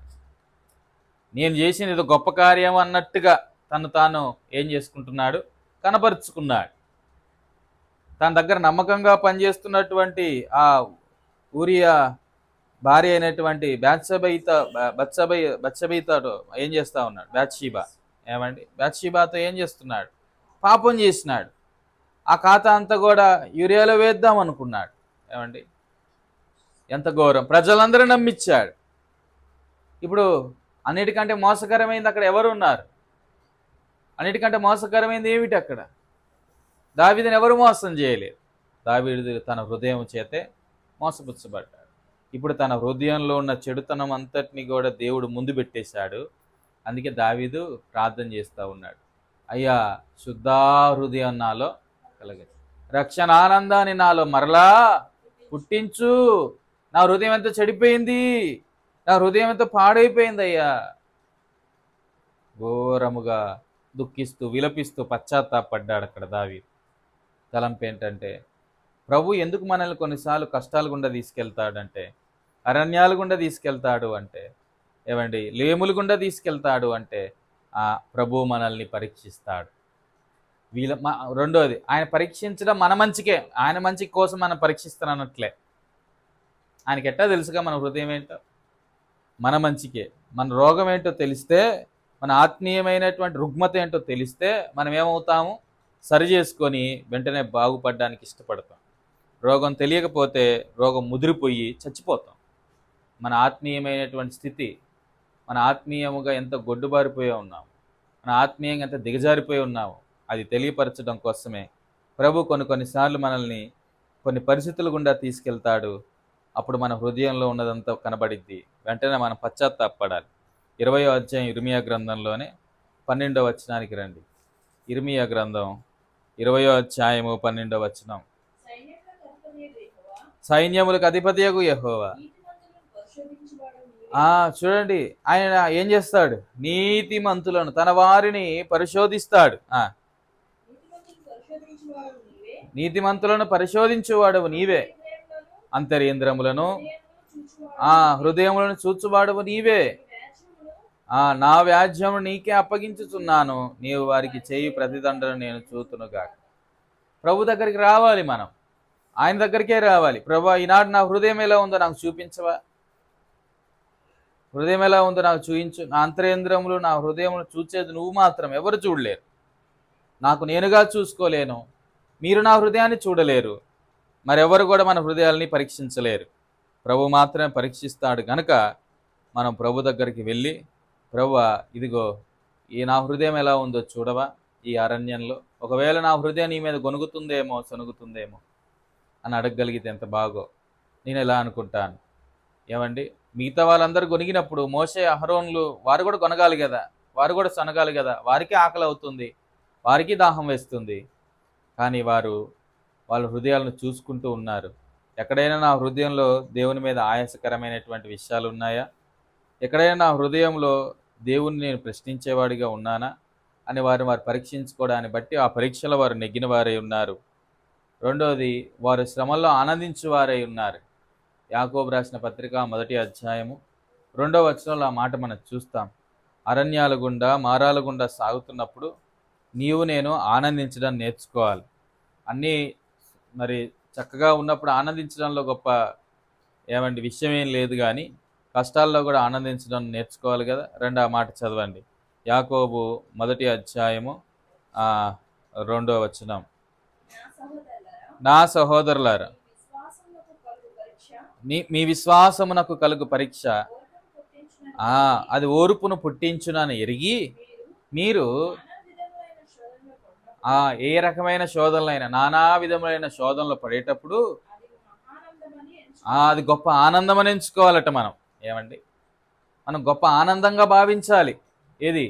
నేను చేసిన ఏదో గొప్ప కార్యం అన్నట్టుగా తాను ఏం చేసుకుంటున్నాడు? కనపరుచుకున్నాడు. తన దగ్గర నమ్మకంగా పనిచేస్తున్నటువంటి ఆ ఊరియా భార్య అయినటువంటి బత్షెబతో ఏం చేస్తా ఉన్నాడు? బత్షెబా. ఏమండి, బత్షెబాతో ఏం చేస్తున్నాడు? పాపం చేసినాడు. ఆ ఖాతా అంతా కూడా యూరియాలో వేద్దాం అనుకున్నాడు. ఏమండి, ఎంత ఘోరం! ప్రజలందరూ నమ్మించాడు. ఇప్పుడు అన్నిటికంటే మోసకరమైంది అక్కడ ఎవరు ఉన్నారు? అన్నిటికంటే మోసకరమైంది ఏమిటి అక్కడ? దావీదుని ఎవరు మోసం చేయలేదు. దావీదు తన హృదయం చేతే మోసపుచ్చబడ్డాడు. ఇప్పుడు తన హృదయంలో ఉన్న చెడుతనం అంతటిని కూడా దేవుడు ముందు పెట్టేశాడు. అందుకే దావీదు ప్రార్థన చేస్తూ ఉన్నాడు, అయ్యా శుద్ధా హృదయం నాలో కలగ, రక్షణ ఆనందాన్ని నాలో మరలా పుట్టించు. నా హృదయం ఎంత చెడిపోయింది, నా హృదయం ఎంత పాడైపోయింది అయ్యా. ఘోరముగా దుఃఖిస్తూ విలపిస్తూ పశ్చాత్తాపడ్డాడు అక్కడ దావీదు. తలంపు ఏంటంటే, ప్రభు ఎందుకు మనల్ని కొన్నిసార్లు కష్టాల గుండా తీసుకెళ్తాడంటే, అరణ్యాల గుండా తీసుకెళ్తాడు అంటే, ఏమండి లేముల గుండా తీసుకెళ్తాడు అంటే, ఆ ప్రభు మనల్ని పరీక్షిస్తాడు. రెండోది, ఆయన పరీక్షించడం మన మంచికే, ఆయన మంచి కోసం మనం పరీక్షిస్తానన్నట్లే. ఆయనకి ఎట్టా తెలుసుగా మన హృదయం ఏంటో, మన మంచికే. మన రోగం ఏంటో తెలిస్తే, మన ఆత్మీయమైనటువంటి రుగ్మత ఏంటో తెలిస్తే మనం ఏమవుతాము, సరి చేసుకొని వెంటనే బాగుపడడానికి ఇష్టపడతాం. రోగం తెలియకపోతే రోగం ముదిరిపోయి చచ్చిపోతాం. మన ఆత్మీయమైనటువంటి స్థితి, మన ఆత్మీయముగా ఎంత గొడ్డుబారిపోయి ఉన్నాము, మన ఆత్మీయంగా ఎంత దిగజారిపోయి ఉన్నాము, అది తెలియపరచడం కోసమే ప్రభు కొన్నిసార్లు మనల్ని కొన్ని పరిస్థితుల గుండా తీసుకెళ్తాడు. అప్పుడు మన హృదయంలో ఉన్నదంతా కనబడిద్ది. వెంటనే మనం పశ్చాత్తాపడాలి. 20వ అధ్యాయం ఇర్మియా గ్రంథంలోనే 12వ వచనానికి రండి. ఇర్మియా గ్రంథం 20వ అధ్యాయము 12వ వచనం. సైన్యములకు అధిపతియగు యెహోవా. చూడండి, ఆయన ఏం చేస్తాడు, నీతిమంతులను తన వారిని పరిశోధిస్తాడు. నీతిమంతులను పరిశోధించువాడవు నీవే, అంతరేంద్రములను హృదయములను చూచువాడవు నీవే. నా వ్యాజ్యము నీకే అప్పగించుచున్నాను, నీవు వారికి చేయి ప్రతిదండను నేను చూతునుగా. ప్రభు దగ్గరికి రావాలి, మనం ఆయన దగ్గరికే రావాలి. ప్రభు, ఈనాడు నా హృదయం ఎలా ఉందో నాకు చూపించవా, హృదయం ఎలా ఉందో నాకు చూయించు. నా అంతరేంద్రములు నా హృదయమును చూచేది నువ్వు మాత్రం, ఎవరు చూడలేరు. నాకు నేనుగా చూసుకోలేను, మీరు నా హృదయాన్ని చూడలేరు, మరెవరు కూడా మన హృదయాల్ని పరీక్షించలేరు. ప్రభు మాత్రమే పరీక్షిస్తాడు. గనక మనం ప్రభు దగ్గరికి వెళ్ళి, ప్రభువా ఇదిగో ఈ నా హృదయం ఎలా ఉందో చూడవా ఈ అరణ్యంలో, ఒకవేళ నా హృదయం నీ మీద గొనుగుతుందేమో సొనుగుతుందేమో అని అడగగలిగితే ఎంత బాగో. నేను ఎలా అనుకుంటాను, ఏమండి మిగతా వాళ్ళందరూ గొనిగినప్పుడు మోషే అహరోన్లు వారు కూడా కొనగాలి కదా, వారు కూడా సొనగాలి కదా, వారికి ఆకలి అవుతుంది, వారికి దాహం వేస్తుంది. కానీ వాళ్ళ హృదయాలను చూసుకుంటూ ఉన్నారు. ఎక్కడైనా నా హృదయంలో దేవుని మీద ఆయాసకరమైనటువంటి విషయాలు ఉన్నాయా, ఎక్కడైనా నా హృదయంలో దేవుణ్ణి నేను ప్రశ్నించేవాడిగా ఉన్నానా అని వారు పరీక్షించుకోవడాన్ని బట్టి ఆ పరీక్షలో వారు నెగ్గిన వారై ఉన్నారు. రెండోది, వారు శ్రమల్లో ఆనందించువారై ఉన్నారు. యాకోబు రాసిన పత్రిక 1వ అధ్యాయము 2వ వచనంలో ఆ మాట మనం చూస్తాం. అరణ్యాల గుండా మారాల గుండా సాగుతున్నప్పుడు నీవు నేను ఆనందించడం నేర్చుకోవాలి. అన్నీ మరి చక్కగా ఉన్నప్పుడు ఆనందించడంలో గొప్ప విషయం ఏం లేదు, కానీ కష్టాల్లో కూడా ఆనందించడం నేర్చుకోవాలి కదా. రెండవ మాట చదవండి, యాకోబు 1వ అధ్యాయము 2వ వచనం. నా సహోదరులారా, మీ విశ్వాసమునకు కలుగు పరీక్ష అది ఓర్పును పుట్టించునని ఎరిగి మీరు ఏ రకమైన శోధనలైనా నానా విధములైన శోధనలు పడేటప్పుడు అది గొప్ప ఆనందం అని ఎంచుకోవాలట. మనం గొప్ప ఆనందంగా భావించాలి. ఏది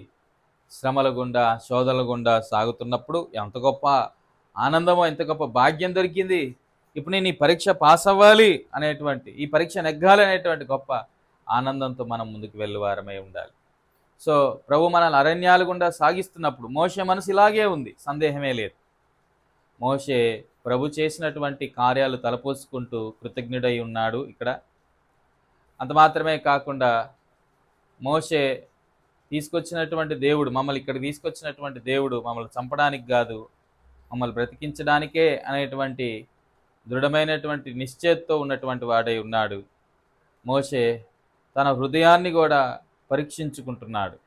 శ్రమల గుండా శోధనల గుండా సాగుతున్నప్పుడు ఎంత గొప్ప ఆనందమో, ఎంత గొప్ప భాగ్యం దొరికింది, ఇప్పుడు నేను ఈ పరీక్ష పాస్ అవ్వాలి అనేటువంటి, ఈ పరీక్ష నెగ్గాలి అనేటువంటి గొప్ప ఆనందంతో మనం ముందుకు వెళ్ళేవారమై ఉండాలి. సో ప్రభు మనల్ని అరణ్యాల గుండా సాగిస్తున్నప్పుడు మోషే మనసు ఇలాగే ఉంది, సందేహమే లేదు. మోషే ప్రభు చేసినటువంటి కార్యాలు తలపోసుకుంటూ కృతజ్ఞుడై ఉన్నాడు ఇక్కడ. అంత మాత్రమే కాకుండా మోషే తీసుకొచ్చినటువంటి దేవుడు, మమ్మల్ని ఇక్కడ తీసుకొచ్చినటువంటి దేవుడు మమ్మల్ని చంపడానికి కాదు, మమ్మల్ని బ్రతికించడానికే అనేటువంటి దృఢమైనటువంటి నిశ్చయతతో ఉన్నటువంటి వాడై ఉన్నాడు. మోషే తన హృదయాన్ని కూడా పరీక్షించుకుంటున్నాడు.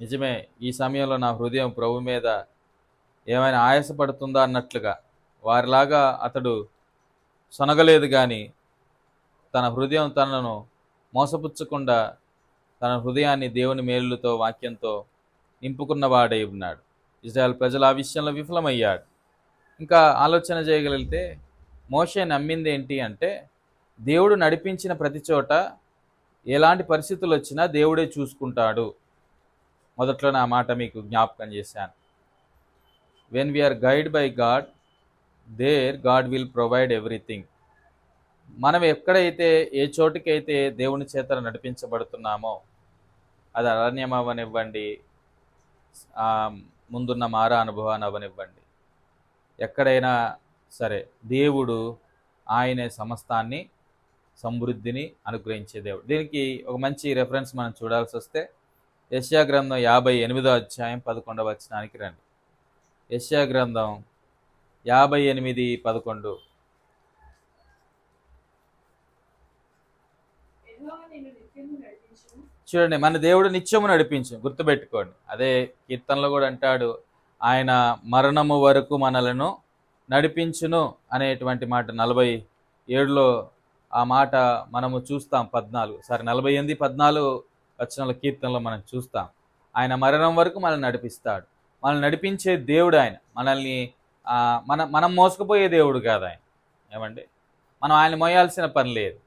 నిజమే, ఈ సమయంలో నా హృదయం ప్రభు మీద ఏమైనా ఆయాసపడుతుందా అన్నట్లుగా వారిలాగా అతడు సొనగలేదు, కానీ తన హృదయం తనను మోసపుచ్చకుండా తన హృదయాన్ని దేవుని మేలులతో వాక్యంతో నింపుకున్న వాడై ఉన్నాడు. ఇజ్రాయెల్ ప్రజలు ఆ విషయంలో విఫలమయ్యాడు. ఇంకా ఆలోచన చేయగలిగితే మోషే నమ్మింది ఏంటి అంటే, దేవుడు నడిపించిన ప్రతి చోట ఎలాంటి పరిస్థితులు వచ్చినా దేవుడే చూసుకుంటాడు. మొదట్లో నా మాట మీకు జ్ఞాపకం చేశాను. When we're guide by God, there God will provide everything. మనం ఎక్కడైతే ఏ చోటుకైతే దేవుని చేత నడిపించబడుతున్నామో, అది అరణ్యం అవనివ్వండి, ముందున్న మారా అనుభవాన్ని అవనివ్వండి, ఎక్కడైనా సరే దేవుడు ఆయనే సమస్తాన్ని సమృద్ధిని అనుగ్రహించే దేవుడు. దీనికి ఒక మంచి రెఫరెన్స్ మనం చూడాల్సి వస్తే యెషయా గ్రంథం 58వ అధ్యాయం 11వ వచనానికి రండి. యెషయా గ్రంథం 58:11. చూడండి, మన దేవుడు నిత్యము నడిపించు. గుర్తుపెట్టుకోండి, అదే కీర్తనలో కూడా అంటాడు, ఆయన మరణము వరకు మనలను నడిపించును అనేటువంటి మాట 47లో ఆ మాట మనము చూస్తాం. 48, 14 వచనాల కీర్తనలో మనం చూస్తాం. ఆయన మరణం వరకు మనల్ని నడిపిస్తాడు. మనల్ని నడిపించే దేవుడు ఆయన. మనల్ని మనం మోసుకుపోయే దేవుడు కాదు ఆయన. ఏమండి, మనం ఆయన మోయాల్సిన పని లేదు.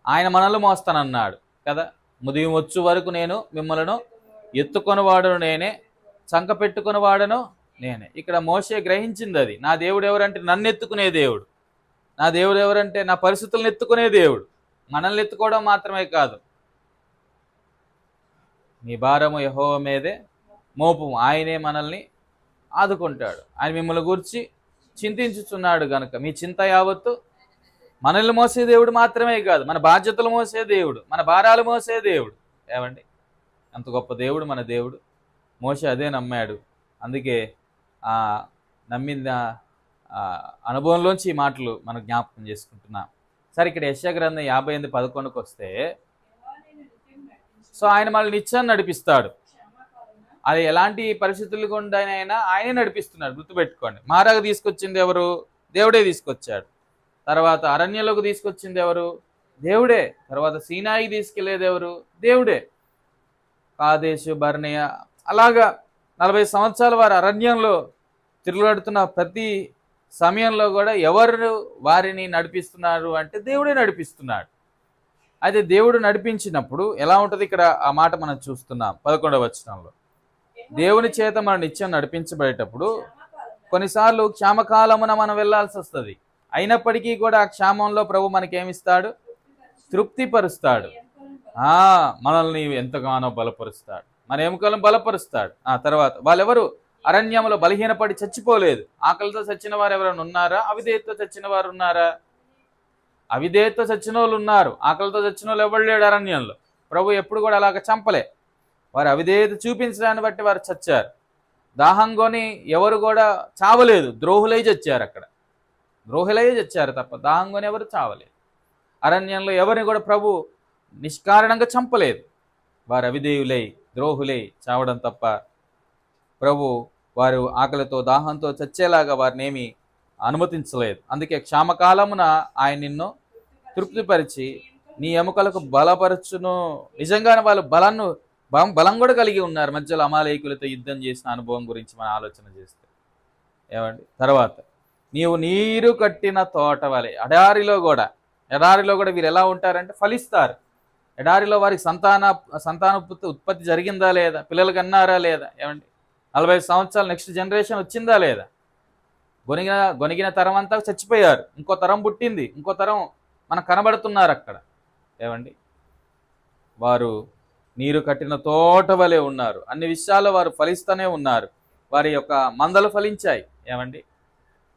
ఆయన మనల్ని మోస్తానన్నాడు కదా. ఉదయం వచ్చు వరకు నేను మిమ్మల్ని ఎత్తుకొనివాడను నేనే, చంక పెట్టుకునివాడను నేనే. ఇక్కడ మోషే గ్రహించింది అది. నా దేవుడు ఎవరంటే నన్ను ఎత్తుకునే దేవుడు. నా దేవుడు ఎవరంటే నా పరిస్థితులను ఎత్తుకునే దేవుడు. మనల్ని ఎత్తుకోవడం మాత్రమే కాదు, మీ భారము యెహోవా మీదే మోపు, ఆయనే మనల్ని ఆదుకుంటాడు. ఆయన మిమ్మల్ని గురించి చింతించుచున్నాడు గనుక మీ చింత యావత్తు మనల్ని మోసే దేవుడు మాత్రమే కాదు, మన బాధ్యతలు మోసే దేవుడు, మన భారాలు మోసే దేవుడు. ఏమండి, అంత గొప్ప దేవుడు మన దేవుడు. మోషే అదే నమ్మాడు. అందుకే నమ్మిన అనుభవంలోంచి ఈ మాటలు మనం జ్ఞాపకం చేసుకుంటున్నాం. సరే, ఇక్కడ యెషయా గ్రంథం 58:11కి వస్తే, సో ఆయన మనల్ని నిత్యం నడిపిస్తాడు. అది ఎలాంటి పరిస్థితులు గుండానైనా ఆయనే నడిపిస్తున్నాడు. గుర్తుపెట్టుకోండి, మారాకు తీసుకొచ్చింది ఎవరు? దేవుడే తీసుకొచ్చాడు. తర్వాత అరణ్యంలోకి తీసుకొచ్చింది ఎవరు? దేవుడే. తర్వాత సీనాయికి తీసుకెళ్లేది ఎవరు? దేవుడే. కాదేశు, బర్నియా, అలాగా 40 సంవత్సరాలు వారు అరణ్యంలో తిరుగులాడుతున్న ప్రతి సమయంలో కూడా ఎవరు వారిని నడిపిస్తున్నారు అంటే దేవుడే నడిపిస్తున్నాడు. అయితే దేవుడు నడిపించినప్పుడు ఎలా ఉంటుంది? ఇక్కడ ఆ మాట మనం చూస్తున్నాం 11వ వచనంలో. దేవుని చేత మనం నిత్యం నడిపించబడేటప్పుడు కొన్నిసార్లు క్షామకాలమున మనం వెళ్లాల్సి వస్తుంది. అయినప్పటికీ కూడా ఆ క్షామంలో ప్రభు మనకేమిస్తాడు? తృప్తిపరుస్తాడు. మనల్ని ఎంతగానో బలపరుస్తాడు, మన ఎముకలను బలపరుస్తాడు. తర్వాత వాళ్ళెవరు అరణ్యంలో బలహీనపడి చచ్చిపోలేదు. ఆకలితో చచ్చిన వారు ఎవరైనా ఉన్నారా? అవిధేయతతో చచ్చిన వారు ఉన్నారా? అవిధేయతతో చచ్చిన వాళ్ళు ఉన్నారు. ఆకలితో చచ్చిన వాళ్ళు ఎవరు లేడు అరణ్యంలో. ప్రభు ఎప్పుడు కూడా అలాగ చంపలే. వారు అవిధేయత చూపించడాన్ని బట్టి వారు చచ్చారు. దాహం కొని ఎవరు కూడా చావలేదు, ద్రోహులై చచ్చారు. అక్కడ ద్రోహులై చచ్చారు తప్ప దాహం కొని ఎవరు చావలేదు. అరణ్యంలో ఎవరిని కూడా ప్రభు నిష్కారణంగా చంపలేదు. వారు అవిధేయులై ద్రోహులై చావడం తప్ప ప్రభు వారు ఆకలితో దాహంతో చచ్చేలాగా వారిని ఏమీ అనుమతించలేదు. అందుకే క్షామకాలమున ఆయన నిన్ను తృప్తిపరిచి నీ ఎముకలకు బలపరచును. నిజంగానే వాళ్ళు బలం కూడా కలిగి ఉన్నారు. మధ్యలో అమాలేకులతో యుద్ధం చేసిన అనుభవం గురించి మనం ఆలోచన చేస్తే ఏమండి. తర్వాత నీవు నీరు కట్టిన తోట వలె, ఎడారిలో కూడా వీరు ఎలా ఉంటారంటే ఫలిస్తారు. ఎడారిలో వారికి సంతాన ఉత్పత్తి జరిగిందా లేదా? పిల్లలు కన్నారా లేదా? ఏమండి, 40 సంవత్సరాలు నెక్స్ట్ జనరేషన్ వచ్చిందా లేదా? గొనిగిన తరం అంతా చచ్చిపోయారు. ఇంకో తరం పుట్టింది. ఇంకో తరం మనకు కనబడుతున్నారు అక్కడ. ఏమండి, వారు నీరు కట్టిన తోట వలె ఉన్నారు. అన్ని విషయాల్లో వారు ఫలిస్తూనే ఉన్నారు. వారి యొక్క మందలు ఫలించాయి. ఏమండి,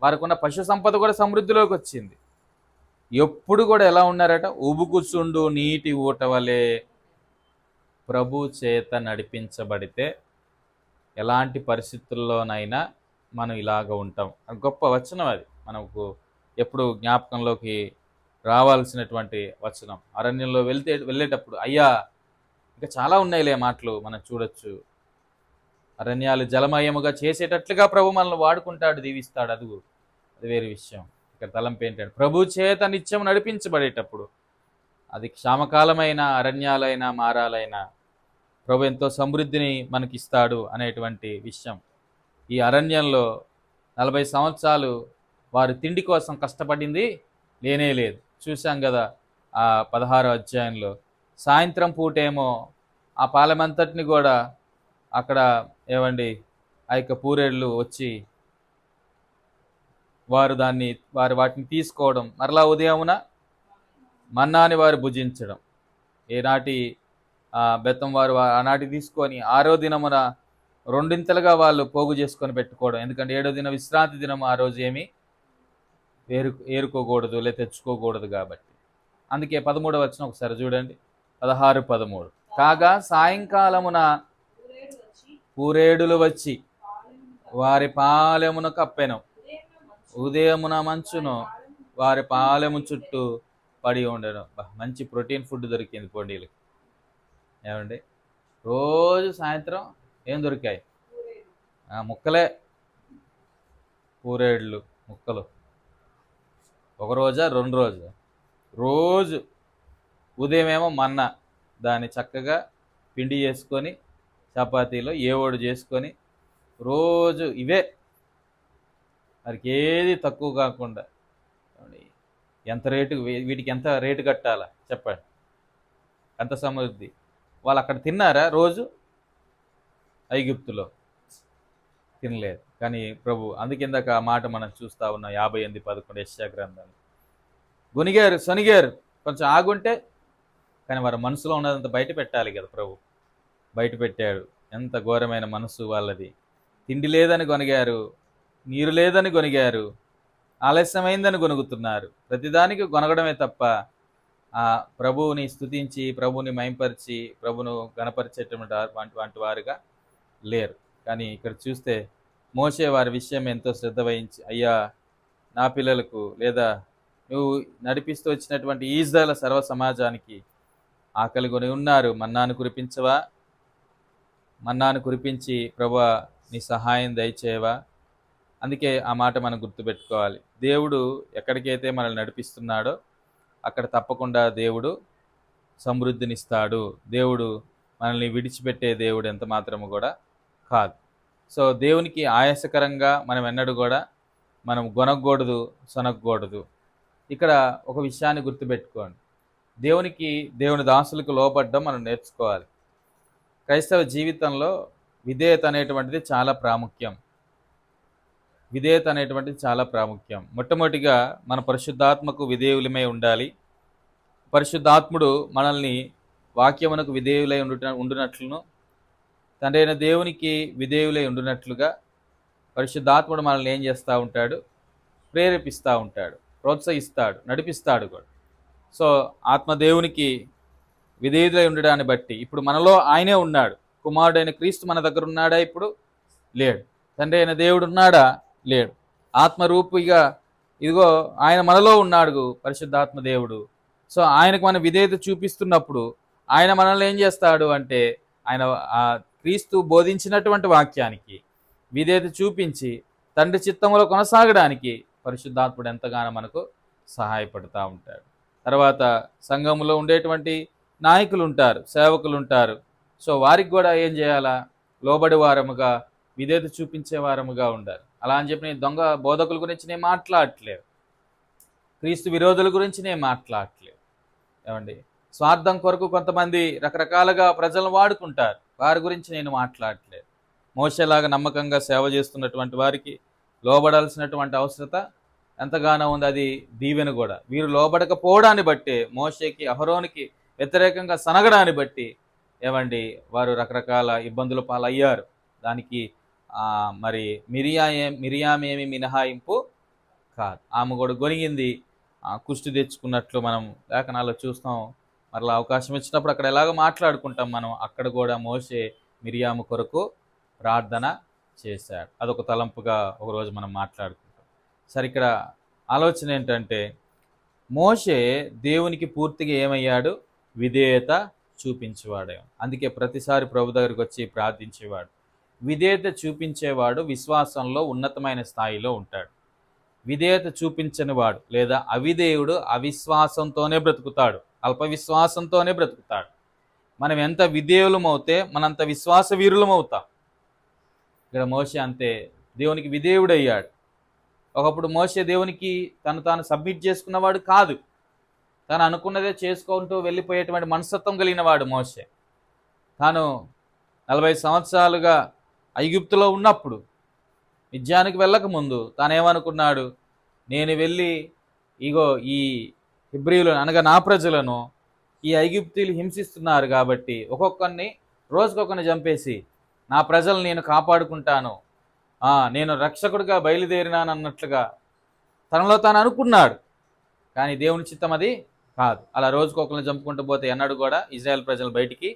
వారికి ఉన్న పశు సంపద కూడా సమృద్ధిలోకి వచ్చింది. ఎప్పుడు కూడా ఎలా ఉన్నారట? ఉబుకుచుండు నీటి ఊట వలె ప్రభు చేత నడిపించబడితే ఎలాంటి పరిస్థితుల్లోనైనా మనం ఇలాగ ఉంటాం. గొప్ప వచనం అది, మనకు ఎప్పుడు జ్ఞాపకంలోకి రావాల్సినటువంటి వచనం. అరణ్యంలో వెళ్ళేటప్పుడు అయ్యా, ఇంకా చాలా ఉన్నాయిలే మాటలు మనం చూడొచ్చు. అరణ్యాలు జలమయముగా చేసేటట్లుగా ప్రభు మనల్ని వాడుకుంటాడు, దీవిస్తాడు. అది వేరే విషయం. ఇక్కడ తలంపు ఏంటంటే ప్రభు చేత నిత్యం నడిపించబడేటప్పుడు అది క్షామకాలమైన అరణ్యాలైనా మారాలైనా ప్రభు ఎంతో సమృద్ధిని మనకిస్తాడు అనేటువంటి విషయం. ఈ అరణ్యంలో 40 సంవత్సరాలు వారు తిండి కోసం కష్టపడింది లేనే లేదు. చూసాం కదా ఆ 16వ అధ్యాయంలో. సాయంత్రం పూటేమో ఆ పాలెమంతటిని కూడా అక్కడ ఏమండి ఆ యొక్క పూరేళ్ళు వచ్చి వారు వాటిని తీసుకోవడం, మరలా ఉదయమున మన్నాని వారు భుజించడం. ఏనాటి బెత్తం వారు ఆనాటి తీసుకొని 6వ దినమున రెండింతలుగా వాళ్ళు పోగు చేసుకొని పెట్టుకోవడం. ఎందుకంటే 7వ దినం విశ్రాంతి దినం, ఆ రోజు ఏమి ఏరుకోకూడదు లేదా తెచ్చుకోకూడదు కాబట్టి. అందుకే 13వ వచనం ఒకసారి చూడండి, 16, 13. కాగా సాయంకాలమున పూరేడులు వచ్చి వారి పాలెమును కప్పెను, ఉదయమున మంచును వారి పాలెము చుట్టూ పడి ఉండను. మంచి ప్రోటీన్ ఫుడ్ దొరికింది పొండీలకి. ఏమండి, రోజు సాయంత్రం ఏం దొరికాయి? ముక్కలే, పూరేళ్ళు ముక్కలు. ఒక రోజా 2 రోజులు? రోజు ఉదయం ఏమో మన్నా, దాన్ని చక్కగా పిండి చేసుకొని చపాతీలో ఏవోడు చేసుకొని రోజు ఇవే, వారికి ఏది తక్కువ కాకుండా. ఎంత రేటు, వీటికి ఎంత రేటు కట్టాలా చెప్పండి, ఎంత సమృద్ధి. వాళ్ళు అక్కడ తిన్నారా రోజు? ఐగుప్తులో తినలేదు. కానీ ప్రభు, అందుకిందాక ఆ మాట మనం చూస్తూ ఉన్నాం 58:11 యెషయా గ్రంథంలో. గునిగారు, సొనిగారు, కొంచెం ఆగుంటే. కానీ వారి మనసులో ఉన్నదంతా బయట పెట్టాలి కదా ప్రభు. బయట పెట్టాడు. ఎంత ఘోరమైన మనసు వాళ్ళది. తిండి లేదని గొనిగారు, నీరు లేదని గొనిగారు, ఆలస్యమైందని గొనుగుతున్నారు. ప్రతిదానికి గొనగడమే తప్ప ఆ ప్రభువుని స్తుతించి, ప్రభువుని మహింపరిచి, ప్రభువును గణపరిచేటువంటి వారుగా లేరు. కానీ ఇక్కడ చూస్తే మోషే వారి విషయం ఎంతో శ్రద్ధ వహించి, అయ్యా నా పిల్లలకు, లేదా నువ్వు నడిపిస్తూ వచ్చినటువంటి ఈజ్రాయేలు సర్వ సమాజానికి ఆకలి కొని ఉన్నారు, మన్నాను కురిపించవా? మన్నాను కురిపించి ప్రభువా నీ సహాయం దయచేయవా? అందుకే ఆ మాట మనం గుర్తుపెట్టుకోవాలి. దేవుడు ఎక్కడికైతే మనల్ని నడిపిస్తున్నాడో అక్కడ తప్పకుండా దేవుడు సమృద్ధినిస్తాడు. దేవుడు మనల్ని విడిచిపెట్టే దేవుడు ఎంత మాత్రము కూడా కాదు. సో దేవునికి ఆయాసకరంగా మనం ఎన్నడూ కూడా మనం గొనగకూడదు, సొనగకూడదు. ఇక్కడ ఒక విషయాన్ని గుర్తుపెట్టుకోండి, దేవుని దాసులకు లోబడ్డం మనం నేర్చుకోవాలి. క్రైస్తవ జీవితంలో విధేయత అనేటువంటిది చాలా ప్రాముఖ్యం. విధేయత అనేటువంటిది చాలా ప్రాముఖ్యం. మొట్టమొదటిగా మన పరిశుద్ధాత్మకు విధేయులమై ఉండాలి. పరిశుద్ధాత్ముడు మనల్ని వాక్యమునకు విధేయులై ఉండునట్లును, తండ్రి అయిన దేవునికి విధేయులై ఉండునట్లుగా పరిశుద్ధాత్ముడు మనల్ని ఏం చేస్తూ ఉంటాడు? ప్రేరేపిస్తూ ఉంటాడు, ప్రోత్సహిస్తాడు, నడిపిస్తాడు కూడా. సో ఆత్మదేవునికి విధేయులై ఉండడాన్ని బట్టి ఇప్పుడు మనలో ఆయనే ఉన్నాడు. కుమారుడైన క్రీస్తు మన దగ్గర ఉన్నాడా? ఇప్పుడు లేడు. తండ్రి అయిన దేవుడు ఉన్నాడా? లేడు. ఆత్మరూపిగా ఇదిగో ఆయన మనలో ఉన్నాడు, పరిశుద్ధాత్మ దేవుడు. సో ఆయనకు మనం విధేయత చూపిస్తున్నప్పుడు ఆయన మనల్ని ఏం చేస్తాడు అంటే, ఆయన ఆ క్రీస్తు బోధించినటువంటి వాక్యానికి విధేయత చూపించి తండ్రి చిత్తంలో కొనసాగడానికి పరిశుద్ధాత్ముడు ఎంతగానో మనకు సహాయపడుతూ ఉంటాడు. తర్వాత సంఘంలో ఉండేటువంటి నాయకులు ఉంటారు, సేవకులు ఉంటారు. సో వారికి కూడా ఏం చేయాలా? లోబడి వారముగా, విధేయత చూపించే వారముగా ఉండాలి. అలా అని చెప్పి నేను దొంగ బోధకుల గురించి నేను మాట్లాడట్లేదు, క్రీస్తు విరోధుల గురించి నేను మాట్లాడట్లేదు. ఏమండి, స్వార్థం కొరకు కొంతమంది రకరకాలుగా ప్రజలను వాడుకుంటారు, వారి గురించి నేను మాట్లాడట్లేదు. మోషేలాగా నమ్మకంగా సేవ చేస్తున్నటువంటి వారికి లోబడాల్సినటువంటి అవసరత ఎంతగానో ఉంది. అది దీవెన కూడా. వీరు లోబడకపోవడాన్ని బట్టి, మోషేకి అహరోనికి వ్యతిరేకంగా సనగడాన్ని బట్టి ఏమండి వారు రకరకాల ఇబ్బందుల పాలయ్యారు. దానికి మరి మిరియామేమి మినహాయింపు కాదు. ఆమె కూడా గొనిగింది, కుష్టి తెచ్చుకున్నట్లు మనం లేఖనాల్లో చూస్తాం. మరలా అవకాశం ఇచ్చినప్పుడు అక్కడ ఎలాగో మాట్లాడుకుంటాం మనం. అక్కడ కూడా మోషే మిరియాము కొరకు ప్రార్థన చేశాడు. అదొక తలంపుగా ఒకరోజు మనం మాట్లాడుకుంటాం. సరే, ఇక్కడ ఆలోచన ఏంటంటే, మోషే దేవునికి పూర్తిగా ఏమయ్యాడు? విధేయత చూపించేవాడు. అందుకే ప్రతిసారి ప్రభు దగ్గరికి వచ్చి ప్రార్థించేవాడు. విధేయత చూపించేవాడు విశ్వాసంలో ఉన్నతమైన స్థాయిలో ఉంటాడు. విధేయత చూపించని వాడు లేదా అవిధేయుడు అవిశ్వాసంతోనే బ్రతుకుతాడు, అల్ప విశ్వాసంతోనే బ్రతుకుతాడు. మనం ఎంత విధేయులమవుతే మనంత విశ్వాస వీరులమవుతాం. ఇక్కడ మోషే అంతే, దేవునికి విధేయుడయ్యాడు. ఒకప్పుడు మోషే దేవునికి తాను సబ్మిట్ చేసుకున్నవాడు కాదు, తాను అనుకున్నదే చేసుకుంటూ వెళ్ళిపోయేటువంటి మనస్తత్వం కలిగిన వాడు మోషే. తాను 40 సంవత్సరాలుగా ఐగుప్తులో ఉన్నప్పుడు, మిద్యానికి వెళ్ళకముందు తానేమనుకున్నాడు? నేను వెళ్ళి ఇగో ఈ హెబ్రీయులను అనగా నా ప్రజలను ఈ ఐగుప్తీయులు హింసిస్తున్నారు కాబట్టి ఒక్కొక్కరిని రోజుకొకరిని చంపేసి నా ప్రజలను నేను కాపాడుకుంటాను, నేను రక్షకుడిగా బయలుదేరినాను అన్నట్లుగా తనలో తాను అనుకున్నాడు. కానీ దేవుని చిత్తం అది కాదు. అలా రోజుకొకరిని చంపుకుంటూ పోతే ఎన్నడూ కూడా ఇజ్రాయెల్ ప్రజలు బయటికి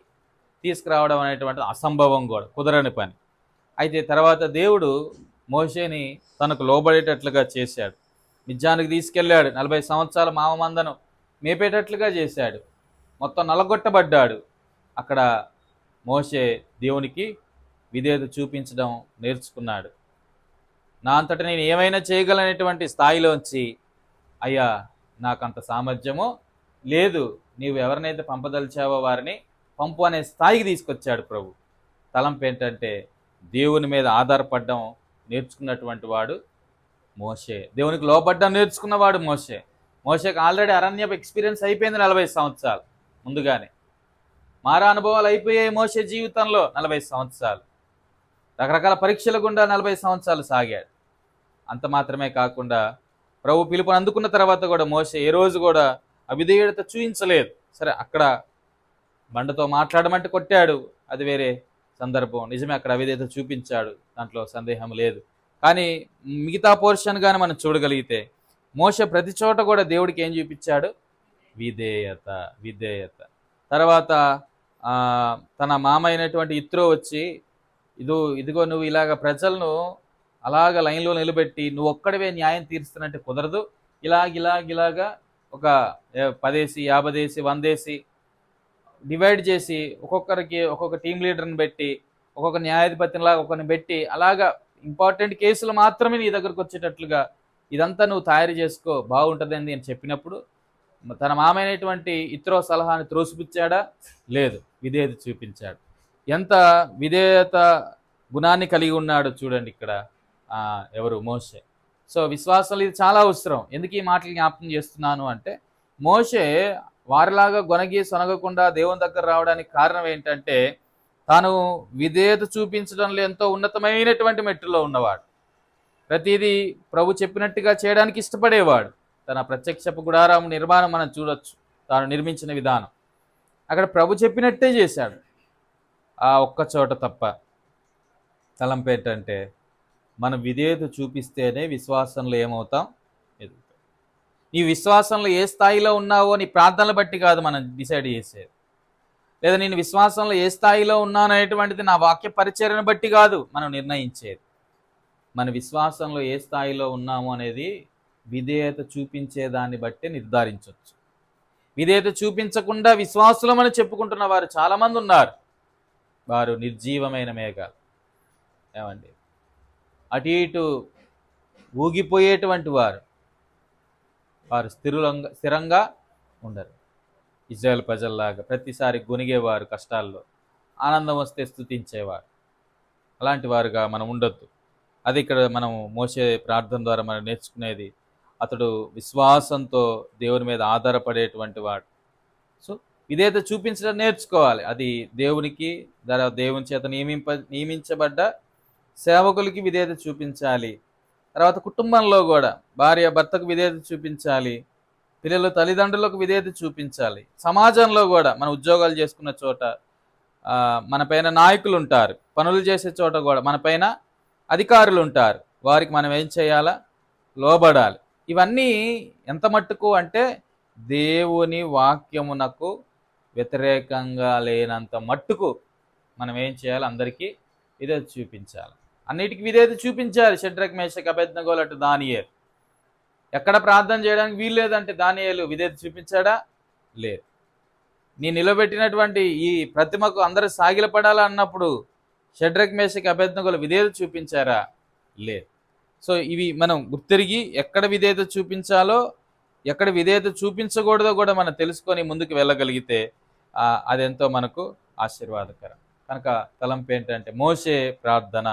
తీసుకురావడం అనేటువంటి అసంభవం, కూడా కుదరని పని. అయితే తర్వాత దేవుడు మోషేని తనకు లోబడేటట్లుగా చేశాడు. మిద్యానికి తీసుకెళ్ళాడు. 40 సంవత్సరాల మామమందను మేపేటట్లుగా చేశాడు. మొత్తం నలగొట్టబడ్డాడు. అక్కడ మోషే దేవునికి విధేయత చూపించడం నేర్చుకున్నాడు. నా అంతట నేను ఏమైనా చేయగలనేటువంటి స్థాయిలోంచి, అయ్యా నాకంత సామర్థ్యమో లేదు, నీవు ఎవరినైతే పంపదలిచావో వారిని పంపు అనే స్థాయికి తీసుకొచ్చాడు ప్రభు. తలంపు ఏంటంటే దేవుని మీద ఆధారపడడం నేర్చుకున్నటువంటి వాడు మోషే. దేవునికి లోబడ్డం నేర్చుకున్నవాడు మోషే. మోషేకి ఆల్రెడీ అరణ్యపు ఎక్స్పీరియన్స్ అయిపోయింది 40 సంవత్సరాలు ముందుగానే. మారా అనుభవాలు అయిపోయాయి మోషే జీవితంలో 40 సంవత్సరాలు. రకరకాల పరీక్షల గుండా 40 సంవత్సరాలు సాగాడు. అంత మాత్రమే కాకుండా ప్రభు పిలుపుని అందుకున్న తర్వాత కూడా మోషే ఏ రోజు కూడా అవిధేయత చూపించలేదు. సరే, అక్కడ బండతో మాట్లాడమంటే కొట్టాడు, అది వేరే సందర్భం. నిజమే, అక్కడ అవిధేయత చూపించాడు, దాంట్లో సందేహం లేదు. కానీ మిగతా పోర్షన్ కానీ మనం చూడగలిగితే మోషే ప్రతి చోట కూడా దేవుడికి ఏం చూపించాడు? విధేయత. విధేయత. తర్వాత తన మామ అయినటువంటి ఇత్రో వచ్చి, ఇదిగో నువ్వు ఇలాగ ప్రజలను అలాగ లైన్లో నిలబెట్టి నువ్వు ఒక్కడివే న్యాయం తీరుస్తున్నట్టు కుదరదు, ఇలాగా ఒక 10 వేసి 50 వేసి 100 వేసి డివైడ్ చేసి ఒక్కొక్కరికి ఒక్కొక్క టీం లీడర్ని పెట్టి ఒక్కొక్క న్యాయాధిపతిలాగా ఒకరిని పెట్టి అలాగా ఇంపార్టెంట్ కేసులు మాత్రమే నీ దగ్గరకు వచ్చేటట్లుగా ఇదంతా నువ్వు తయారు చేసుకో, బాగుంటుందని నేను చెప్పినప్పుడు తన మామైనటువంటి ఇత్రో సలహాని త్రోసిపుచ్చాడా? లేదు, విధేయత చూపించాడు. ఎంత విధేయత గుణాన్ని కలిగి ఉన్నాడు చూడండి ఇక్కడ ఎవరు? మోషే. సో విశ్వాసంలో ఇది చాలా అవసరం. ఎందుకు ఈ మాటలు జ్ఞాపకం చేస్తున్నాను అంటే, మోషే వారిలాగా గొనగి సొనగకుండా దేవుని దగ్గర రావడానికి కారణం ఏంటంటే, తాను విధేయత చూపించడంలో ఎంతో ఉన్నతమైనటువంటి మెట్టులో ఉన్నవాడు. ప్రతిదీ ప్రభు చెప్పినట్టుగా చేయడానికి ఇష్టపడేవాడు. తన ప్రత్యక్షపు గుడారం నిర్మాణం మనం చూడొచ్చు, తాను నిర్మించిన విధానం. అక్కడ ప్రభు చెప్పినట్టే చేశాడు, ఆ ఒక్క చోట తప్ప. తలంపు ఏంటంటే, మనం విధేయత చూపిస్తేనే విశ్వాసంలో ఏమవుతాం? ఎదుగుతాం. నీ విశ్వాసంలో ఏ స్థాయిలో ఉన్నావో నీ ప్రార్థనలు బట్టి కాదు మనం డిసైడ్ చేసేది, లేదా నేను విశ్వాసంలో ఏ స్థాయిలో ఉన్నాను అనేటువంటిది నా వాక్య పరిచర్యను బట్టి కాదు మనం నిర్ణయించేది. మన విశ్వాసంలో ఏ స్థాయిలో ఉన్నాము అనేది విధేయత చూపించేదాన్ని బట్టి నిర్ధారించవచ్చు. విధేయత చూపించకుండా విశ్వాసులమని చెప్పుకుంటున్న వారు చాలామంది ఉన్నారు. వారు నిర్జీవమైన మేఘాలు. ఏమండి, అటు ఇటు ఊగిపోయేటువంటి వారు స్థిరంగా ఉండరు. ఇజ్రాయెల్ ప్రజల్లాగా ప్రతిసారి గొనిగేవారు, కష్టాల్లో ఆనందం వస్తే స్తుతించేవారు. అలాంటి వారుగా మనం ఉండొద్దు. అది ఇక్కడ మనం మోషే ప్రార్థన ద్వారా మనం నేర్చుకునేది. అతడు విశ్వాసంతో దేవుని మీద ఆధారపడేటువంటి వాడు. సో విధేయత చూపించడం నేర్చుకోవాలి. అది దేవునికి దేవుని చేత నియమించబడ్డ సేవకులకి విధేయత చూపించాలి. తర్వాత కుటుంబంలో కూడా భార్య భర్తకు విధేయత చూపించాలి, పిల్లలు తల్లిదండ్రులకు విధేయత చూపించాలి. సమాజంలో కూడా మన ఉద్యోగాలు చేసుకున్న చోట మన పైన నాయకులు ఉంటారు, పనులు చేసే చోట కూడా మన పైన అధికారులు ఉంటారు. వారికి మనం ఏం చేయాలా? లోబడాలి. ఇవన్నీ ఎంత మట్టుకు అంటే దేవుని వాక్యమునకు వ్యతిరేకంగా లేనంత మట్టుకు మనం ఏం చేయాలి? అందరికీ విధేయత చూపించాలి. అన్నిటికీ విధేయత చూపించాలి. షడ్రక్ మేషక్ అబేద్నెగో అటు దానియేలు. ఎక్కడ ప్రార్థన చేయడానికి వీలు లేదంటే దానియేలు విధేయత చూపించాడా? లేదు. నీ నిలబెట్టినటువంటి ఈ ప్రతిమకు అందరూ సాగిలపడాలా అన్నప్పుడు షడ్రక్ మేషక్ అబేద్నెగోలు విధేయత చూపించారా? లేదు. సో ఇవి మనం గుర్తిరిగి ఎక్కడ విధేయత చూపించాలో ఎక్కడ విధేయత చూపించకూడదో కూడా మనం తెలుసుకొని ముందుకు వెళ్ళగలిగితే అదెంతో మనకు ఆశీర్వాదకరం. కనుక తలంపు ఏంటంటే మోషే ప్రార్థన.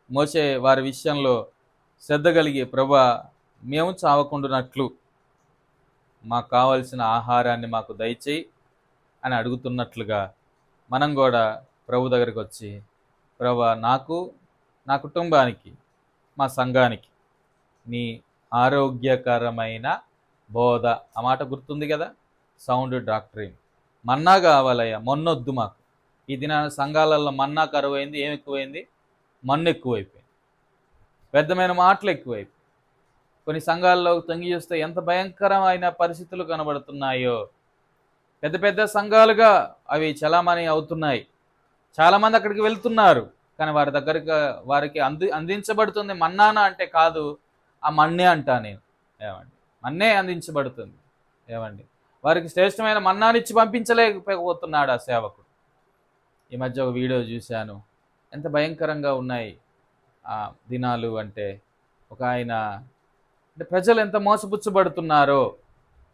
మోషే వారి విషయంలో శ్రద్ధ కలిగి, ప్రభువా మేము చావకుండునట్లు మాకు కావలసిన ఆహారాన్ని మాకు దయచేయి అని అడుగుతున్నట్లుగా మనం కూడా ప్రభు దగ్గరికి వచ్చి, ప్రభువా నాకు, నా కుటుంబానికి, మా సంఘానికి నీ ఆరోగ్యకరమైన బోధ. ఆ మాట గుర్తుంది కదా, సౌండ్ డాక్ట్రిన్. మన్నా కావాలయ్యా, మొన్నొద్దు మాకు. ఈ దినాన సంఘాలలో మన్నా కరువైంది. ఏం ఎక్కువైంది? మన్ను ఎక్కువైపోయింది, వ్యర్థమైన మాటలు ఎక్కువైపోయింది. కొన్ని సంఘాల్లో తొంగి చూస్తే ఎంత భయంకరమైన పరిస్థితులు కనబడుతున్నాయో. పెద్ద పెద్ద సంఘాలుగా అవి చలామణి అవుతున్నాయి. చాలామంది అక్కడికి వెళ్తున్నారు, కానీ వారి దగ్గరికి వారికి అందించబడుతుంది మన్నానా అంటే కాదు, ఆ మన్నే అంటా నేను. ఏమండి, మన్నే అందించబడుతుంది. ఏమండి, వారికి శ్రేష్టమైన మన్నానిచ్చి పంపించలేకపోతున్నాడు ఆ సేవకుడు. ఈ మధ్య ఒక వీడియో చూశాను, ఎంత భయంకరంగా ఉన్నాయి ఆ దినాలు అంటే. ఒక ఆయన అంటే ప్రజలు ఎంత మోసపుచ్చబడుతున్నారో,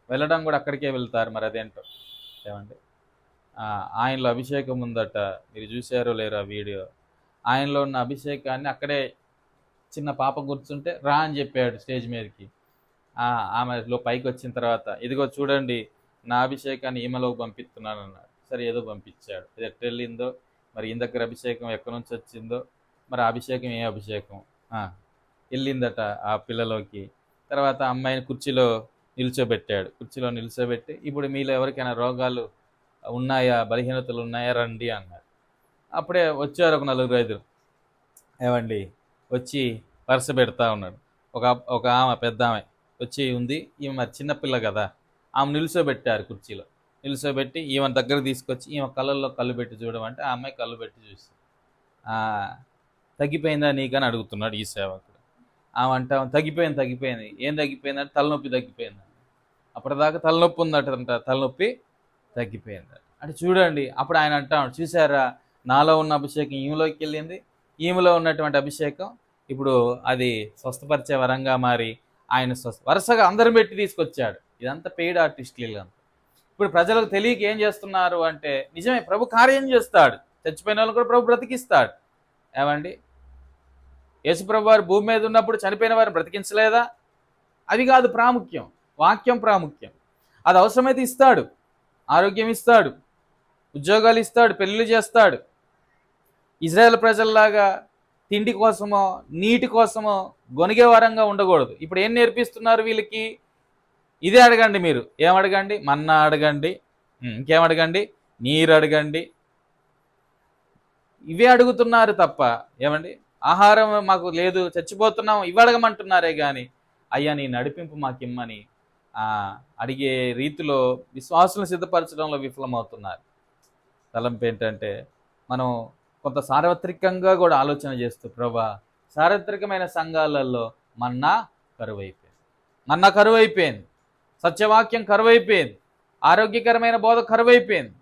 వెళ్ళడం కూడా అక్కడికే వెళ్తారు. మరి అదేంటో. ఏమండి, ఆయనలో అభిషేకం ఉందట. మీరు చూసారో లేరో ఆ వీడియో. ఆయనలో ఉన్న అభిషేకాన్ని అక్కడే చిన్న పాప కూర్చుంటే రా అని చెప్పాడు స్టేజ్ మీదకి. ఆమెలో పైకి వచ్చిన తర్వాత, ఇదిగో చూడండి నా అభిషేకాన్ని ఈమెలోకి పంపిస్తున్నాను అన్నాడు. సరే, ఏదో పంపించాడు. ఇది ఎట్టు వెళ్ళిందో మరి, ఈయన దగ్గర అభిషేకం ఎక్కడి నుంచి వచ్చిందో మరి, ఆ అభిషేకం ఏ అభిషేకం వెళ్ళిందట ఆ పిల్లలోకి. తర్వాత అమ్మాయిని కుర్చీలో నిల్చోబెట్టాడు. కుర్చీలో నిల్చోబెట్టి, ఇప్పుడు మీలో ఎవరికైనా రోగాలు ఉన్నాయా, బలహీనతలు ఉన్నాయా, రండి అన్నారు. అప్పుడే వచ్చారు ఒక 4-5. ఏమండి, వచ్చి వరుస పెడతా ఉన్నాడు. ఒక ఆమె, పెద్ద ఆమె వచ్చి ఉంది. ఈమె మరి చిన్నపిల్ల కదా, ఆమె నిల్చోబెట్టారు కుర్చీలో. నిల్చోబెట్టి ఈమె దగ్గర తీసుకొచ్చి ఈమె కళ్ళల్లో కళ్ళు పెట్టి చూడమంటే ఆ అమ్మాయి కళ్ళు పెట్టి చూసి, తగ్గిపోయిందా నీకని అడుగుతున్నాడు ఈ సేవకుడు. ఆమె అంటా, తగ్గిపోయింది. ఏం తగ్గిపోయిందంటే తలనొప్పి తగ్గిపోయింది. అప్పటిదాకా తలనొప్పి ఉందట, తలనొప్పి తగ్గిపోయింది అంటే చూడండి. అప్పుడు ఆయన అంటాడు, చూసారా నాలో ఉన్న అభిషేకం ఈమెలోకి వెళ్ళింది, ఈమెలో ఉన్నటువంటి అభిషేకం ఇప్పుడు అది స్వస్థపరిచే వరంగా మారి ఆయన వరుసగా అందరం పెట్టి తీసుకొచ్చాడు. ఇదంతా పెయిడ్ ఆర్టిస్టులు. ఇప్పుడు ప్రజలకు తెలియక ఏం చేస్తున్నారు అంటే, నిజమే ప్రభు కార్యం చేస్తాడు, చచ్చిపోయిన వాళ్ళు కూడా ప్రభు బ్రతికిస్తాడు. ఏమండి, యేసుప్రభు వారు భూమి మీద ఉన్నప్పుడు చనిపోయిన వారిని బ్రతికించలేదా? అది కాదు ప్రాముఖ్యం, వాక్యం ప్రాముఖ్యం. అది అవసరమైతే ఇస్తాడు, ఆరోగ్యం ఇస్తాడు, ఉద్యోగాలు ఇస్తాడు, పెళ్ళిళ్ళు చేస్తాడు. ఇజ్రాయెల్ ప్రజల్లాగా తిండి కోసమో నీటి కోసమో గొనిగే వరంగా ఉండకూడదు. ఇప్పుడు ఏం నేర్పిస్తున్నారు వీళ్ళకి? ఇదే అడగండి మీరు. ఏమడగండి? మన్నా అడగండి, ఇంకేమడగండి? నీరు అడగండి. ఇవే అడుగుతున్నారు తప్ప, ఏమండి ఆహారం మాకు లేదు, చచ్చిపోతున్నాం, ఇవి అడగమంటున్నారే కానీ అయ్యా నీ నడిపింపు మాకిమ్మని అడిగే రీతిలో విశ్వాసులను సిద్ధపరచడంలో విఫలమవుతున్నారు. తలంపు ఏంటంటే, మనం కొంత సార్వత్రికంగా కూడా ఆలోచన చేస్తూ, ప్రభా సార్వత్రికమైన సంఘాలలో మన్నా కరువైపోయింది, సత్యవాక్యం కరువైపోయింది, ఆరోగ్యకరమైన బోధ కరువైపోయింది.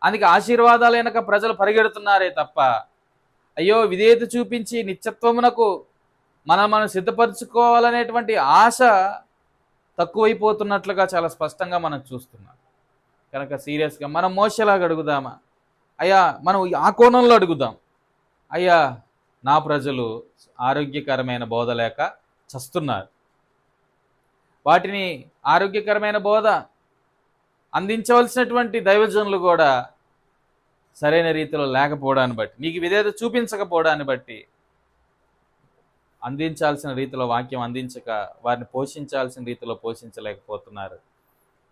అందుకే ఆశీర్వాదాలు వెనక ప్రజలు పరిగెడుతున్నారే తప్ప, అయ్యో విధేయత చూపించి నిత్యత్వమునకు మనం సిద్ధపరచుకోవాలనేటువంటి ఆశ తక్కువైపోతున్నట్లుగా చాలా స్పష్టంగా మనం చూస్తున్నాం. కనుక సీరియస్గా మనం మోషేలాగా అడుగుదామా? అయ్యా, మనం ఆ కోణంలో అడుగుదాం. అయ్యా, నా ప్రజలు ఆరోగ్యకరమైన బోధ లేక చస్తున్నారు. వాటిని ఆరోగ్యకరమైన బోధ అందించవలసినటువంటి దైవజనులు కూడా సరైన రీతిలో లేకపోవడాన్ని బట్టి, నీకు విధేయత చూపించకపోవడాన్ని బట్టి, అందించాల్సిన రీతిలో వాక్యం అందించక వారిని పోషించాల్సిన రీతిలో పోషించలేకపోతున్నారు.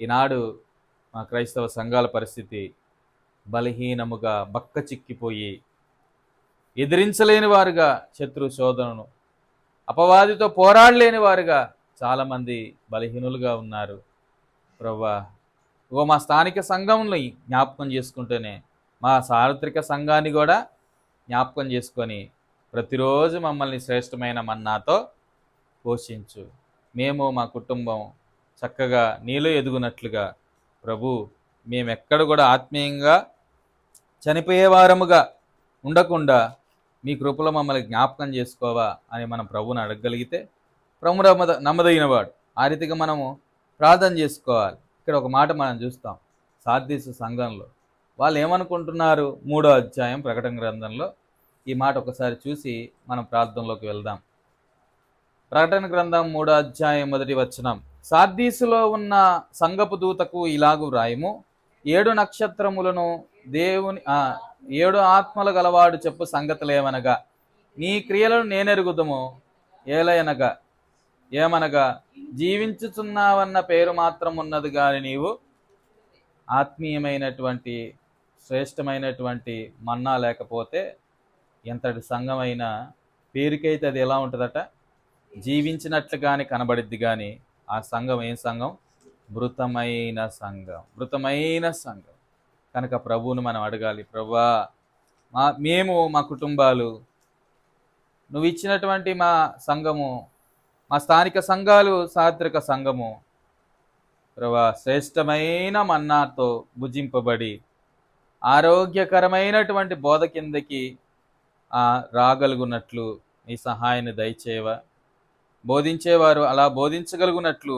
ఈనాడు మా క్రైస్తవ సంఘాల పరిస్థితి బలహీనముగా బక్క చిక్కిపోయి, ఎదిరించలేని వారుగా శత్రు శోధనను, అపవాదితో పోరాడలేని వారుగా చాలామంది బలహీనులుగా ఉన్నారు. ప్రభువా, మా స్థానిక సంఘంలో జ్ఞాపకం చేసుకుంటూనే మా సార్వత్రిక సంఘాన్ని కూడా జ్ఞాపకం చేసుకొని ప్రతిరోజు మమ్మల్ని శ్రేష్టమైన మన్నాతో పోషించు. మేము మా కుటుంబం చక్కగా నీలో ఎదుగునట్లుగా ప్రభు, మేమెక్కడ కూడా ఆత్మీయంగా చనిపోయేవారముగా ఉండకుండా మీ కృపలో మమ్మల్ని జ్ఞాపకం చేసుకోవా అని మనం ప్రభువుని అడగగలిగితే, ప్రభు నమ్మదగినవాడు. ఆ రీతిగా మనము ప్రార్థన చేసుకోవాలి. ఇక్కడ ఒక మాట మనం చూస్తాం సార్దీసు సంఘంలో. వాళ్ళు ఏమనుకుంటున్నారు? 3వ అధ్యాయం ప్రకటన గ్రంథంలో ఈ మాట ఒకసారి చూసి మనం ప్రార్థనలోకి వెళ్దాం. ప్రకటన గ్రంథం 3వ అధ్యాయం 1వ వచనం. సార్దీసులో ఉన్న సంఘపు దూతకు ఇలాగు వ్రాయము, 7 నక్షత్రములను దేవుని 7 ఆత్మలు గలవాడు చెప్పు సంగతులేమనగా, నీ క్రియలను నేనెరుగుదుము. ఏలయనగా ఏమనగా జీవించుచున్నావన్న పేరు మాత్రం ఉన్నది కానీ నీవు ఆత్మీయమైనటువంటి శ్రేష్టమైనటువంటి మన్నా లేకపోతే ఎంతటి సంఘమైనా పేరుకైతే అది ఎలా ఉంటుందట, జీవించినట్లుగానే కనబడిద్ది కానీ ఆ సంఘం ఏం సంఘం? మృతమైన సంఘం, మృతమైన సంఘం. కనుక ప్రభువును మనం అడగాలి, ప్రభువా మేము మా కుటుంబాలు నువ్వు ఇచ్చినటువంటి మా సంఘము, మా స్థానిక సంఘాలు, సాత్విక సంఘము ప్రభువా శ్రేష్టమైన మన్నాతో భుజింపబడి ఆరోగ్యకరమైనటువంటి బోధ కిందకి రాగలుగున్నట్లు నీ సహాయాన్ని దయచేవా. బోధించేవారు అలా బోధించగలుగునట్లు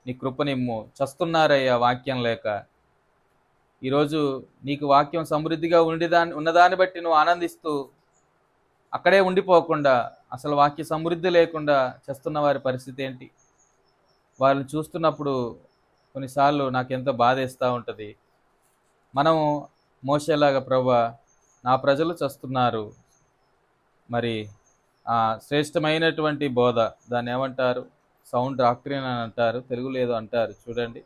నీ కృపనిమ్ము. చస్తున్నారయ్యా వాక్యం లేక. ఈరోజు నీకు వాక్యం సమృద్ధిగా ఉన్నదాన్ని బట్టి నువ్వు ఆనందిస్తూ అక్కడే ఉండిపోకుండా అసలు వాక్య సమృద్ధి లేకుండా చేస్తున్న వారి పరిస్థితి ఏంటి? వాళ్ళని చూస్తున్నప్పుడు కొన్నిసార్లు నాకెంతో బాధేస్తూ ఉంటుంది. మనం మోసేలాగా ప్రభువా నా ప్రజలు చస్తున్నారు, మరి శ్రేష్టమైనటువంటి బోధ, దాన్ని ఏమంటారు? సౌండ్ డాక్ట్రిన్ అని అంటారు, తెలుగులో ఏదో అంటారు చూడండి.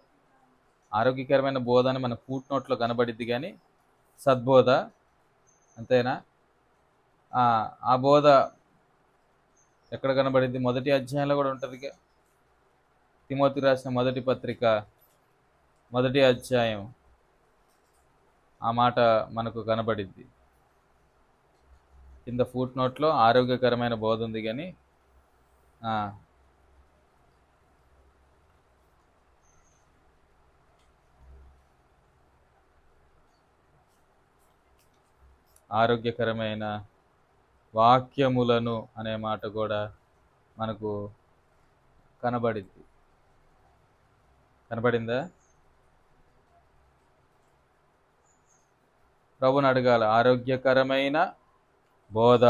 ఆరోగ్యకరమైన బోధ అని మన ఫుట్ నోట్లో కనబడిద్ది కానీ సద్బోధ అంతేనా? ఆ బోధ ఎక్కడ కనబడిద్ది? మొదటి అధ్యాయంలో కూడా ఉంటుంది. తిమోతికి రాసిన మొదటి పత్రిక 1వ అధ్యాయం ఆ మాట మనకు కనబడిద్ది. కింద ఫుట్ నోట్లో ఆరోగ్యకరమైన బోధ ఉంది కానీ ఆరోగ్యకరమైన వాక్యములను అనే మాట కూడా మనకు కనబడింది. కనబడిందా? ప్రభుని అడగాల. ఆరోగ్యకరమైన బోధ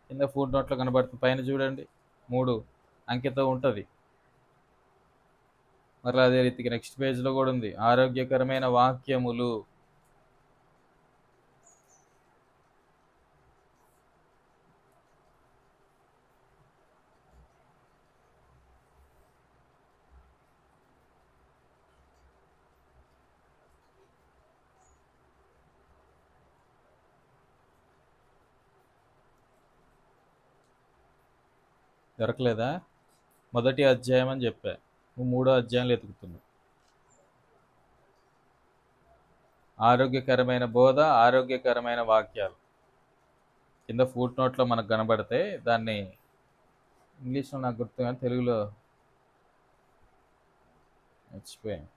కింద ఫుట్ నోట్లో కనబడుతుంది. పైన చూడండి 3 అంకెతో ఉంటుంది. మరి అదే రీతికి నెక్స్ట్ పేజ్లో కూడా ఉంది, ఆరోగ్యకరమైన వాక్యములు. దొరకలేదా? 1వ అధ్యాయం అని చెప్పా, నువ్వు 3వ అధ్యాయంలో ఎతుకుతున్నావు. ఆరోగ్యకరమైన బోధ, ఆరోగ్యకరమైన వాక్యాలు కింద ఫుట్ నోట్లో మనకు కనబడితే దాన్ని ఇంగ్లీష్లో నాకు గుర్తు కానీ తెలుగులో మర్చిపోయాను.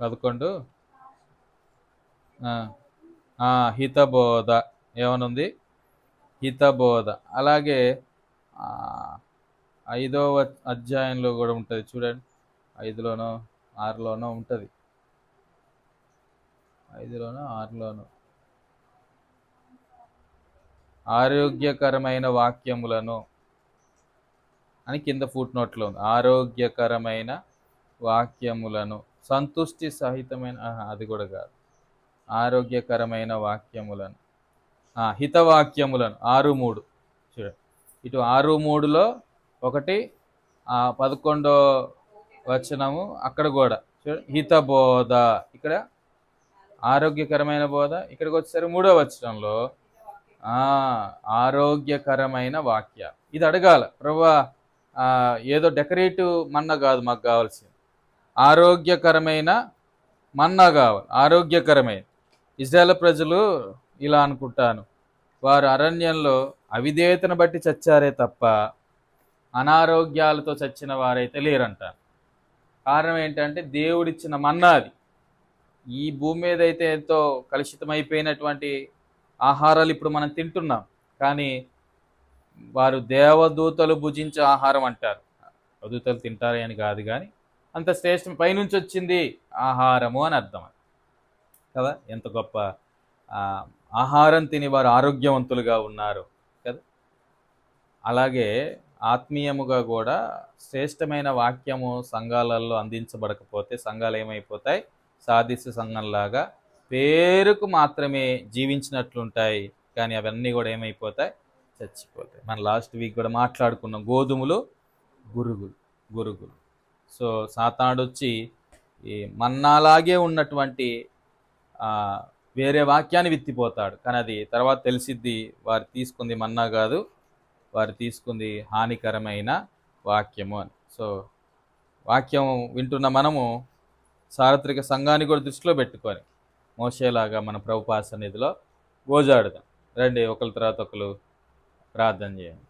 పదకొండు హితబోధ ఏమనుంది? హితబోధ. అలాగే 5వ అధ్యాయంలో కూడా ఉంటుంది చూడండి, 5లోనో 6లోనో ఉంటుంది, 5లోనో 6లోనో ఆరోగ్యకరమైన వాక్యములను అని కింద ఫుట్ నోట్లో ఉంది. ఆరోగ్యకరమైన వాక్యములను, సంతుష్టి సహితమైన, అది కూడా కాదు, ఆరోగ్యకరమైన వాక్యములను, హితవాక్యములను 6:3 చూడండి. ఇటు 6:3లో ఒకటి, 11వ వచనము అక్కడ కూడా చూడండి హితబోధ. ఇక్కడ ఆరోగ్యకరమైన బోధ. ఇక్కడికి వచ్చేసరికి 3వ వచనంలో ఆరోగ్యకరమైన వాక్య. ఇది అడగాల, ప్రభువా ఏదో డెకరేటివ్ మన్నా కాదు మాకు కావాల్సింది, ఆరోగ్యకరమైన మన్నా కావాలి. ఆరోగ్యకరమైన. ఇజ్రాయేల్ ప్రజలు ఇలా అనుకుంటాను, వారు అరణ్యంలో అవిధేయతను బట్టి చచ్చారే తప్ప అనారోగ్యాలతో చచ్చిన వారైతే లేరంటారు. కారణం ఏంటంటే దేవుడిచ్చిన మన్నా అది. ఈ భూమి మీద అయితే ఎంతో కలుషితమైపోయినటువంటి ఆహారాలు ఇప్పుడు మనం తింటున్నాం, కానీ వారు దేవదూతలు భుజించే ఆహారం అంటారు. దూతలు తింటారే అని కాదు, కానీ అంత శ్రేష్టం పైనుంచి వచ్చింది ఆహారము అని అర్థం కదా. ఎంత గొప్ప ఆహారం తిని వారు ఆరోగ్యవంతులుగా ఉన్నారు కదా. అలాగే ఆత్మీయముగా కూడా శ్రేష్టమైన వాక్యము సంఘాలలో అందించబడకపోతే సంఘాలు ఏమైపోతాయి? సాదృశ్య సంఘంలాగా పేరుకు మాత్రమే జీవించినట్లుంటాయి, కానీ అవన్నీ కూడా ఏమైపోతాయి? చచ్చిపోతాయి. మన లాస్ట్ వీక్ కూడా మాట్లాడుకున్నాం, గోధుమలు గురుగులు. సో సాతానుడు వచ్చి ఈ మన్నాలాగే ఉన్నటువంటి వేరే వాక్యాన్ని విత్తిపోతాడు, కానీ అది తర్వాత తెలిసిద్ది వారు తీసుకుంది మన్నా కాదు, వారు తీసుకుంది హానికరమైన వాక్యము అని. సో వాక్యం వింటున్న మనము సార్వత్రిక సంఘాన్ని కూడా దృష్టిలో పెట్టుకొని మోషేలాగా మన ప్రభుపాద సన్నిధిలో గోజాడుదాం. రండి, ఒకరి తర్వాత ఒకరు ప్రార్థన చేయండి.